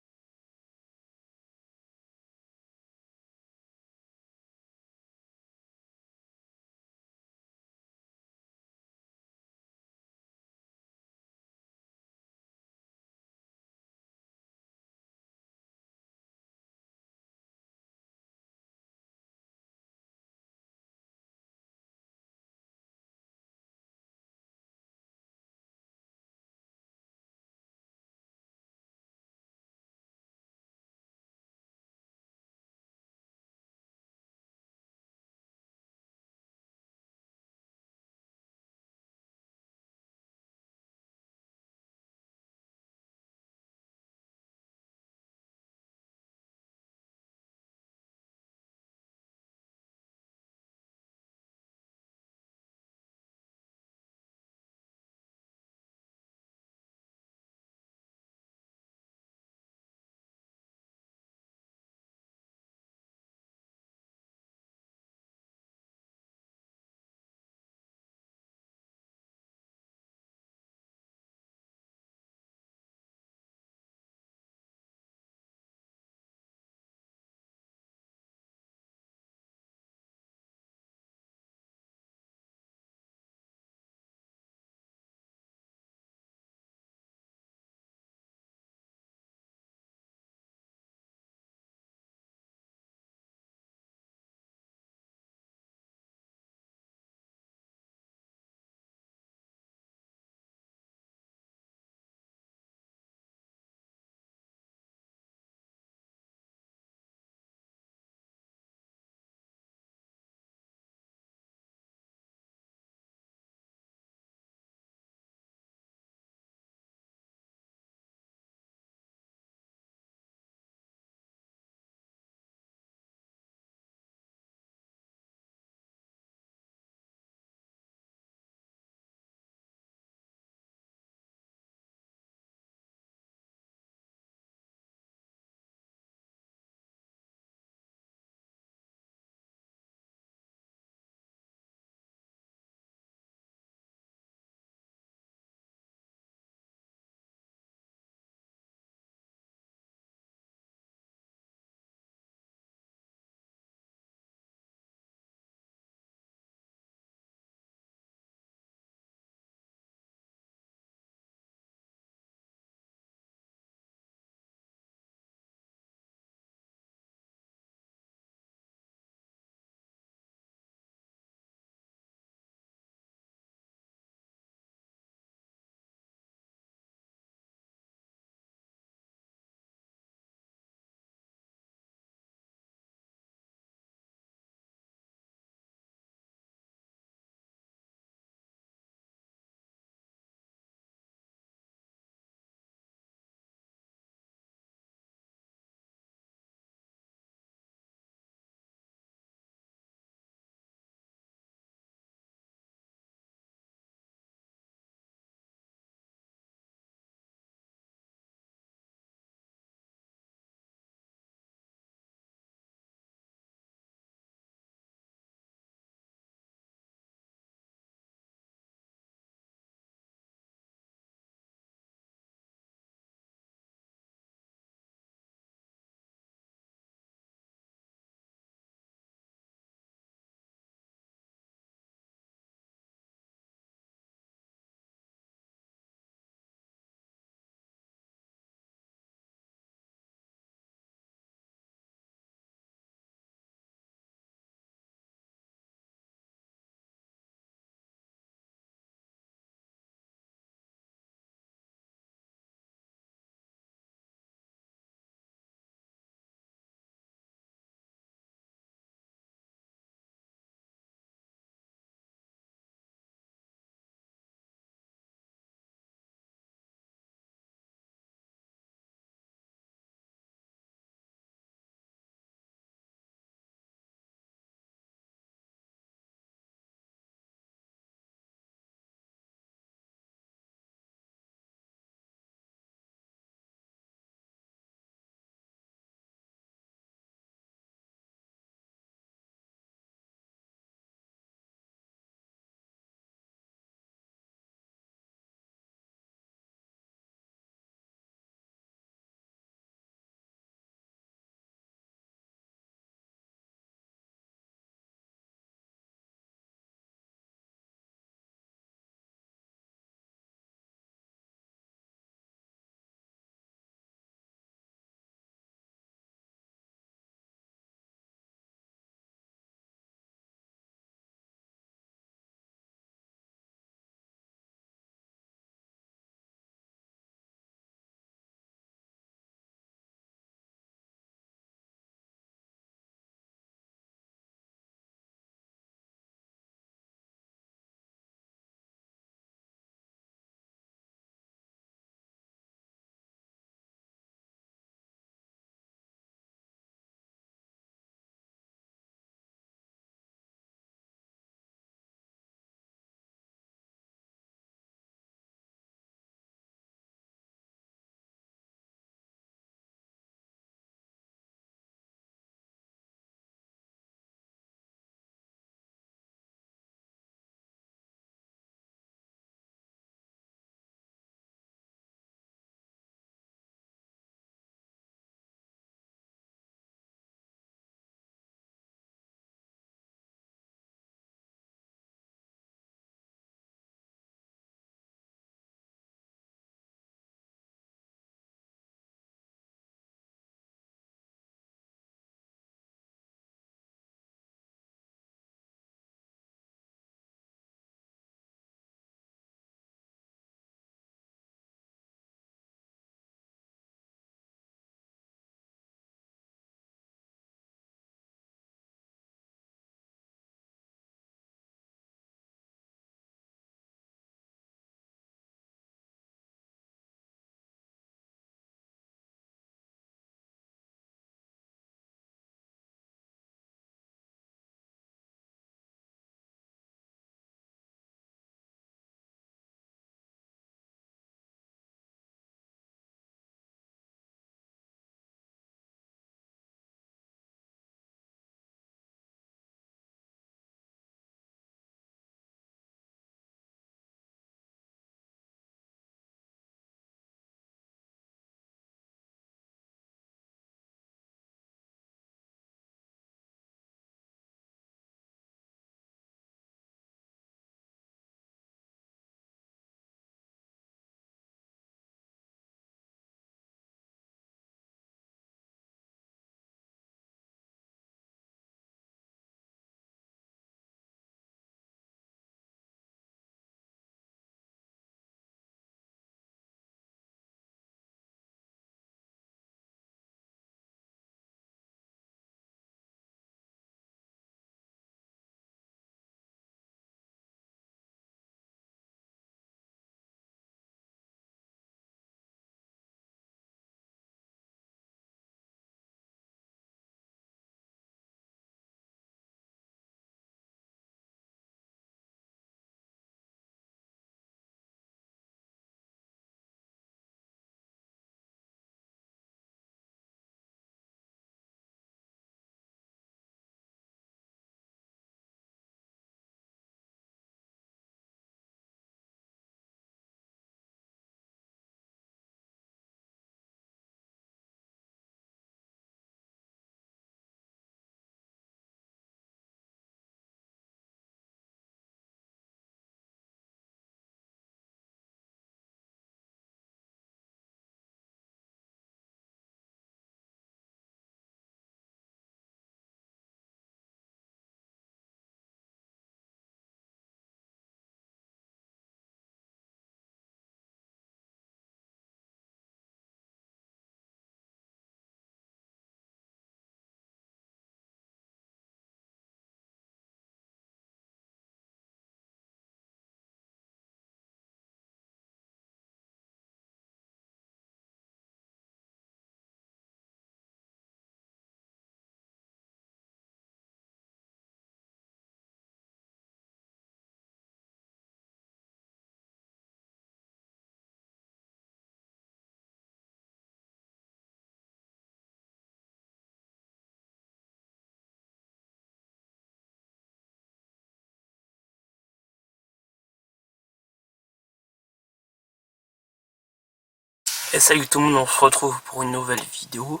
Et salut tout le monde, on se retrouve pour une nouvelle vidéo.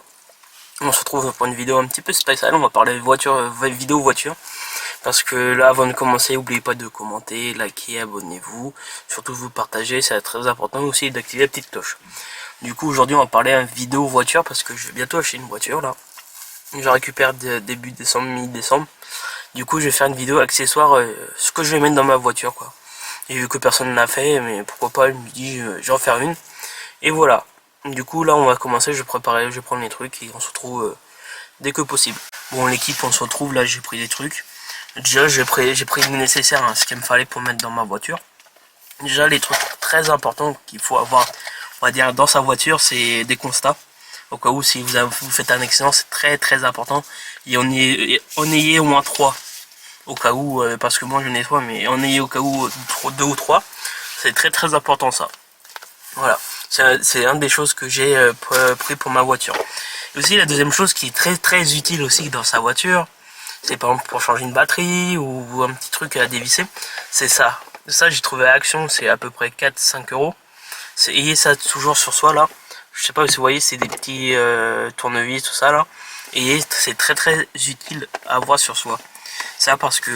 On se retrouve pour une vidéo un petit peu spéciale, on va parler voiture, vidéo voiture. Parce que là, avant de commencer, n'oubliez pas de commenter, liker, abonnez-vous. Surtout vous partager, c'est très important aussi d'activer la petite cloche. Du coup, aujourd'hui, on va parler un vidéo voiture parce que je vais bientôt acheter une voiture là. Je récupère début décembre, mi-décembre. Du coup, je vais faire une vidéo accessoire, ce que je vais mettre dans ma voiture quoi. Et vu que personne ne l'a fait, mais pourquoi pas, je me dis, je vais en faire une. Et voilà. Du coup, là, on va commencer, je vais préparer, je vais prendre les trucs et on se retrouve dès que possible. Bon, l'équipe, on se retrouve, là, j'ai pris des trucs. Déjà, j'ai pris le nécessaire, hein, ce qu'il me fallait pour mettre dans ma voiture. Déjà, les trucs très importants qu'il faut avoir, on va dire, dans sa voiture, c'est des constats. Au cas où, si vous faites un accident, c'est très très important. Et on ayez au moins 3. Au cas où, parce que moi j'en ai 3, mais on ayez au cas où 2 ou 3. C'est très très important ça. Voilà, c'est une des choses que j'ai pris pour ma voiture. Et aussi la deuxième chose qui est très très utile aussi dans sa voiture, c'est par exemple pour changer une batterie ou un petit truc à dévisser, c'est ça. Ça j'ai trouvé à Action, c'est à peu près 4-5 euros. Ayez ça toujours sur soi là. Je sais pas si vous voyez, c'est des petits tournevis, tout ça là. Et c'est très très utile à avoir sur soi. Ça parce que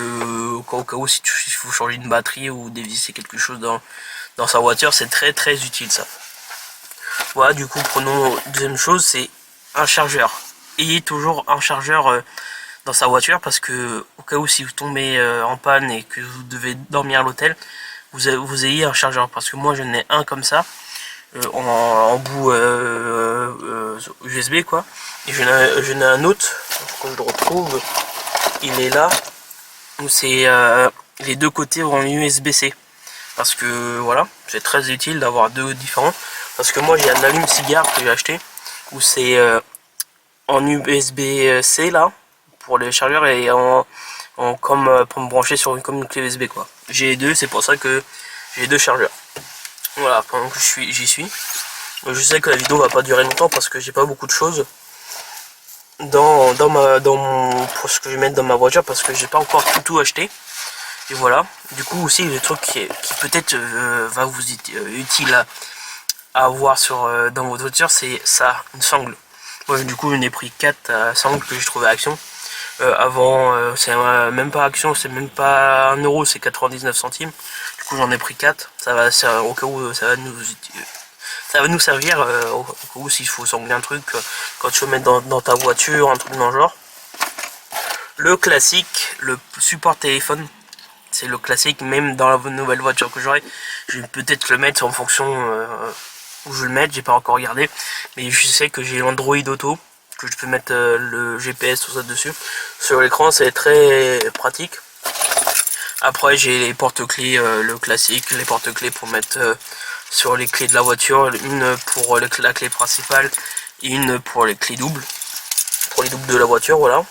au cas où si vous changez une batterie ou dévisser quelque chose dans sa voiture, c'est très très utile ça. Voilà, du coup prenons deuxième chose, c'est un chargeur. Ayez toujours un chargeur dans sa voiture parce que au cas où si vous tombez en panne et que vous devez dormir à l'hôtel, vous ayez un chargeur. Parce que moi j'en ai un comme ça, en bout USB quoi. Et j'en ai un autre, quand je le retrouve, il est là, où c'est les deux côtés en USB-C. Parce que voilà, c'est très utile d'avoir deux différents. Parce que moi j'ai un allume-cigare que j'ai acheté, où c'est en USB-C là, pour les chargeurs, et comme pour me brancher sur comme une clé USB quoi. J'ai deux, c'est pour ça que j'ai deux chargeurs. Voilà, pendant que j'y suis. Je sais que la vidéo va pas durer longtemps parce que j'ai pas beaucoup de choses pour ce que je vais mettre dans ma voiture parce que j'ai pas encore tout acheté. Et voilà. Du coup aussi le truc qui peut-être va vous être utile à avoir dans votre voiture, c'est ça, une sangle. Moi du coup j'en ai pris 4 sangles que j'ai trouvé à Action. Avant c'est même pas Action, c'est même pas 1 euro, c'est 99 centimes. Du coup j'en ai pris 4. Au cas où ça va nous servir au cas où s'il faut sangler un truc quand tu veux mettre dans ta voiture, un truc dans le genre. Le classique, le support téléphone. C'est le classique, même dans la nouvelle voiture que j'aurai. Je vais peut-être le mettre en fonction où je le mets, j'ai pas encore regardé. Mais je sais que j'ai l'Android Auto, que je peux mettre le GPS, tout ça dessus. Sur l'écran, c'est très pratique. Après, j'ai les porte-clés, le classique, les porte-clés pour mettre sur les clés de la voiture. Une pour la clé principale et une pour les clés doubles. Pour les doubles de la voiture, voilà.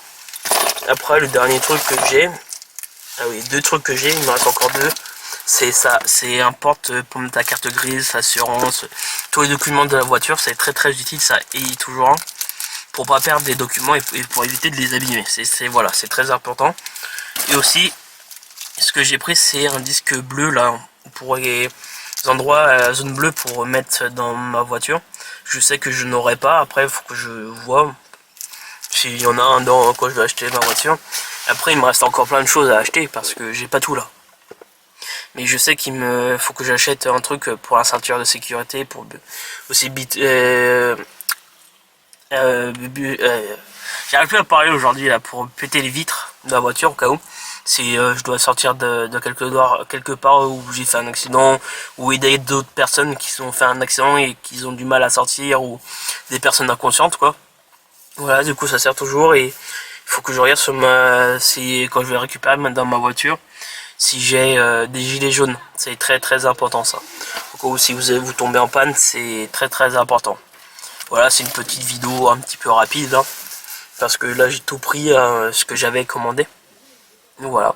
Après, le dernier truc que j'ai, ah oui, 2 trucs que j'ai, il me reste encore 2. C'est ça, c'est un porte pour mettre ta carte grise, assurance, tous les documents de la voiture, c'est très très utile ça, et toujours un, pour pas perdre des documents et pour éviter de les abîmer. Voilà, c'est très important. Et aussi, ce que j'ai pris, c'est un disque bleu là, pour les endroits, zone bleue pour mettre dans ma voiture. Je sais que je n'aurai pas, après il faut que je vois s'il y en a un quand je vais acheter ma voiture. Après il me reste encore plein de choses à acheter parce que j'ai pas tout là. Mais je sais qu'il me faut que j'achète un truc pour la ceinture de sécurité, pour aussi j'arrive plus à parler aujourd'hui là, pour péter les vitres de la voiture au cas où. Si je dois sortir de quelque part où j'ai fait un accident, ou aider d'autres personnes qui ont fait un accident et qui ont du mal à sortir, ou des personnes inconscientes quoi. Voilà, du coup ça sert toujours, et il faut que je regarde sur quand je vais récupérer dans ma voiture, si j'ai des gilets jaunes. C'est très très important ça. Au cas où si vous tombez en panne, c'est très très important. Voilà, c'est une petite vidéo un petit peu rapide, hein, parce que là j'ai tout pris ce que j'avais commandé. Voilà.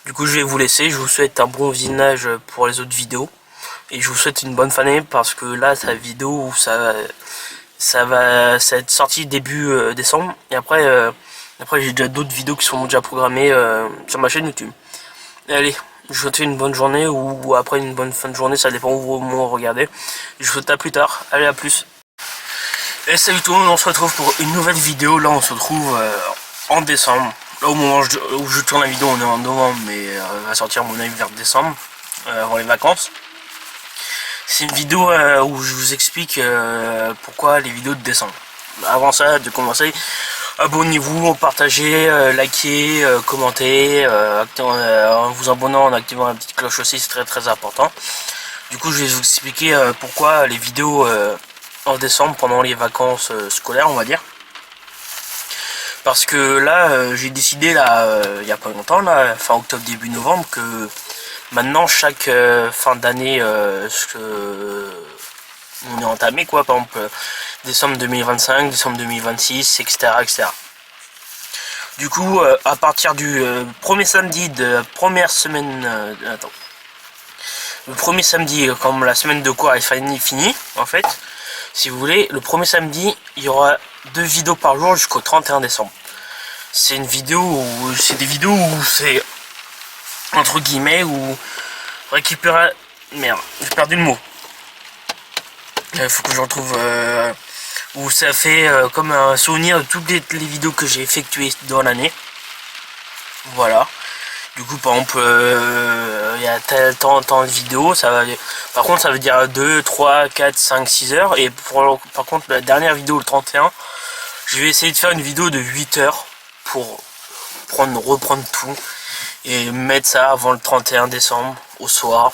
Du coup je vais vous laisser, je vous souhaite un bon visionnage pour les autres vidéos. Et je vous souhaite une bonne fin d'année parce que là sa vidéo ça va être sorti début décembre. Et après j'ai déjà d'autres vidéos qui sont déjà programmées sur ma chaîne YouTube. Allez, je vous souhaite une bonne journée ou après une bonne fin de journée, ça dépend où vous regardez. Je vous souhaite à plus tard. Allez, à plus. Et salut tout le monde, on se retrouve pour une nouvelle vidéo. Là, on se retrouve en décembre. Là, au moment où je tourne la vidéo, on est en novembre, mais elle va sortir à mon avis vers décembre, avant les vacances. C'est une vidéo où je vous explique pourquoi les vidéos de décembre. Avant ça, de commencer, abonnez-vous, partagez, likez, commentez, en vous abonnant, en activant la petite cloche aussi, c'est très important. Du coup, je vais vous expliquer pourquoi les vidéos en décembre, pendant les vacances scolaires, on va dire. Parce que là, j'ai décidé, là, il n'y a pas longtemps, là, fin octobre, début novembre, que maintenant, chaque fin d'année, on est entamé, quoi, par exemple, décembre 2025, décembre 2026, etc. Du coup, à partir du premier samedi de la première semaine... le premier samedi, comme la semaine de cours est finie, en fait, si vous voulez, le premier samedi, il y aura 2 vidéos par jour jusqu'au 31 décembre. C'est une vidéo où... C'est des vidéos où c'est... entre guillemets, où... récupérer... Merde, j'ai perdu le mot. Il faut que je retrouve... où ça fait comme un souvenir de toutes les vidéos que j'ai effectuées dans l'année. Voilà. Du coup, par exemple, il y a tel temps de vidéos, ça va... Par contre, ça veut dire 2, 3, 4, 5, 6 heures. Et par contre, la dernière vidéo, le 31, je vais essayer de faire une vidéo de 8 heures pour reprendre tout et mettre ça avant le 31 décembre, au soir,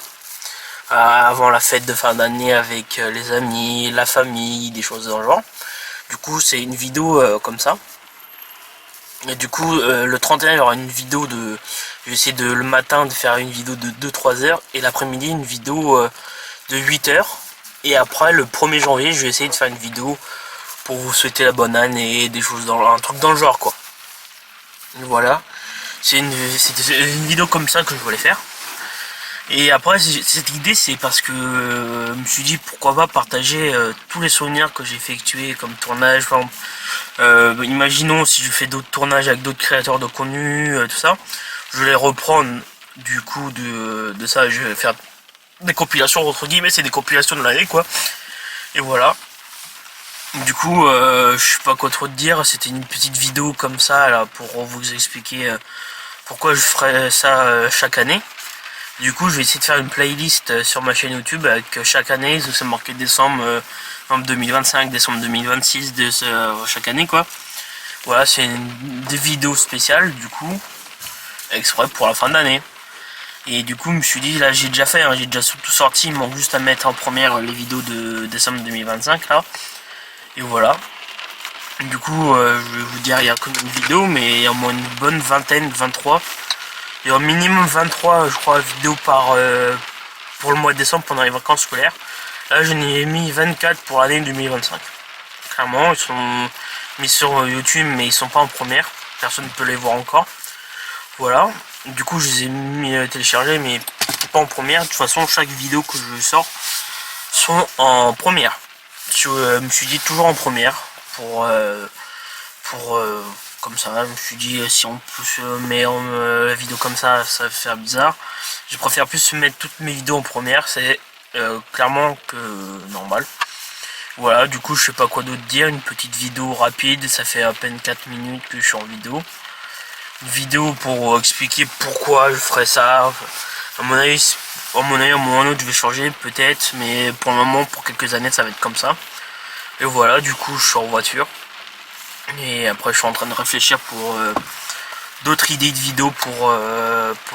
avant la fête de fin d'année avec les amis, la famille, des choses dans le genre. Du coup, c'est une vidéo comme ça. Et du coup, le 31, il y aura une vidéo de... Je vais essayer le matin de faire une vidéo de 2-3 heures. Et l'après-midi, une vidéo de 8 heures. Et après, le 1er janvier, je vais essayer de faire une vidéo pour vous souhaiter la bonne année. Des choses un truc dans le genre, quoi. Voilà. C'est une vidéo comme ça que je voulais faire. Et après, cette idée, c'est parce que je me suis dit pourquoi pas partager tous les souvenirs que j'ai effectués comme tournage. Par exemple, imaginons si je fais d'autres tournages avec d'autres créateurs de contenu, tout ça. Je vais les reprendre du coup de ça. Je vais faire des compilations, entre guillemets, c'est des compilations de l'année, quoi. Et voilà. Du coup, je sais pas quoi trop te dire. C'était une petite vidéo comme ça, là, pour vous expliquer pourquoi je ferais ça chaque année. Du coup, je vais essayer de faire une playlist sur ma chaîne YouTube avec chaque année, c'est marqué décembre 2025, décembre 2026, chaque année, quoi. Voilà, c'est des vidéos spéciales, du coup, exprès pour la fin d'année. Et du coup, je me suis dit, là, j'ai déjà fait, hein, j'ai déjà tout sorti, il manque juste à mettre en première les vidéos de décembre 2025, là. Et voilà. Du coup, je vais vous dire, il y a combien de vidéos, mais il y a au moins une bonne vingtaine, 23. Il y a au minimum 23, je crois, vidéos pour le mois de décembre pendant les vacances scolaires. Là, j'en ai mis 24 pour l'année 2025. Clairement, ils sont mis sur YouTube, mais ils sont pas en première. Personne ne peut les voir encore. Voilà. Du coup, je les ai mis téléchargés, mais pas en première. De toute façon, chaque vidéo que je sors sont en première. Je me suis dit toujours en première pour comme ça. Je me suis dit si on met la vidéo comme ça va faire bizarre. Je préfère plus mettre toutes mes vidéos en première, c'est clairement que normal. Voilà, du coup je sais pas quoi d'autre dire, une petite vidéo rapide, ça fait à peine 4 minutes que je suis en vidéo. Une vidéo pour expliquer pourquoi je ferais ça. À mon avis, à un moment ou autre je vais changer peut-être, mais pour le moment, pour quelques années ça va être comme ça. Et voilà, du coup je suis en voiture. Et après je suis en train de réfléchir pour d'autres idées de vidéos pour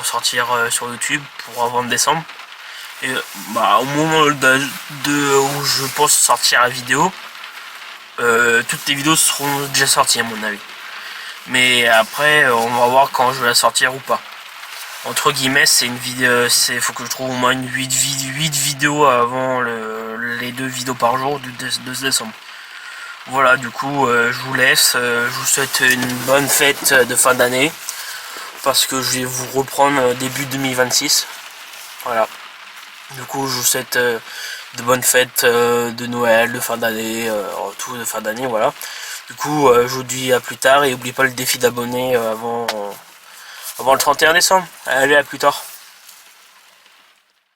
sortir sur YouTube pour avant décembre. Et au moment où je pense sortir la vidéo, toutes les vidéos seront déjà sorties à mon avis. Mais après on va voir quand je vais la sortir ou pas. Entre guillemets, c'est une vidéo, faut que je trouve au moins 8 vidéos avant les 2 vidéos par jour de décembre. Voilà, du coup, je vous laisse. Je vous souhaite une bonne fête de fin d'année. Parce que je vais vous reprendre début 2026. Voilà. Du coup, je vous souhaite de bonnes fêtes de Noël, de fin d'année, tout de fin d'année, voilà. Du coup, je vous dis à plus tard et n'oubliez pas le défi d'abonnés avant le 31 décembre. Allez, à plus tard.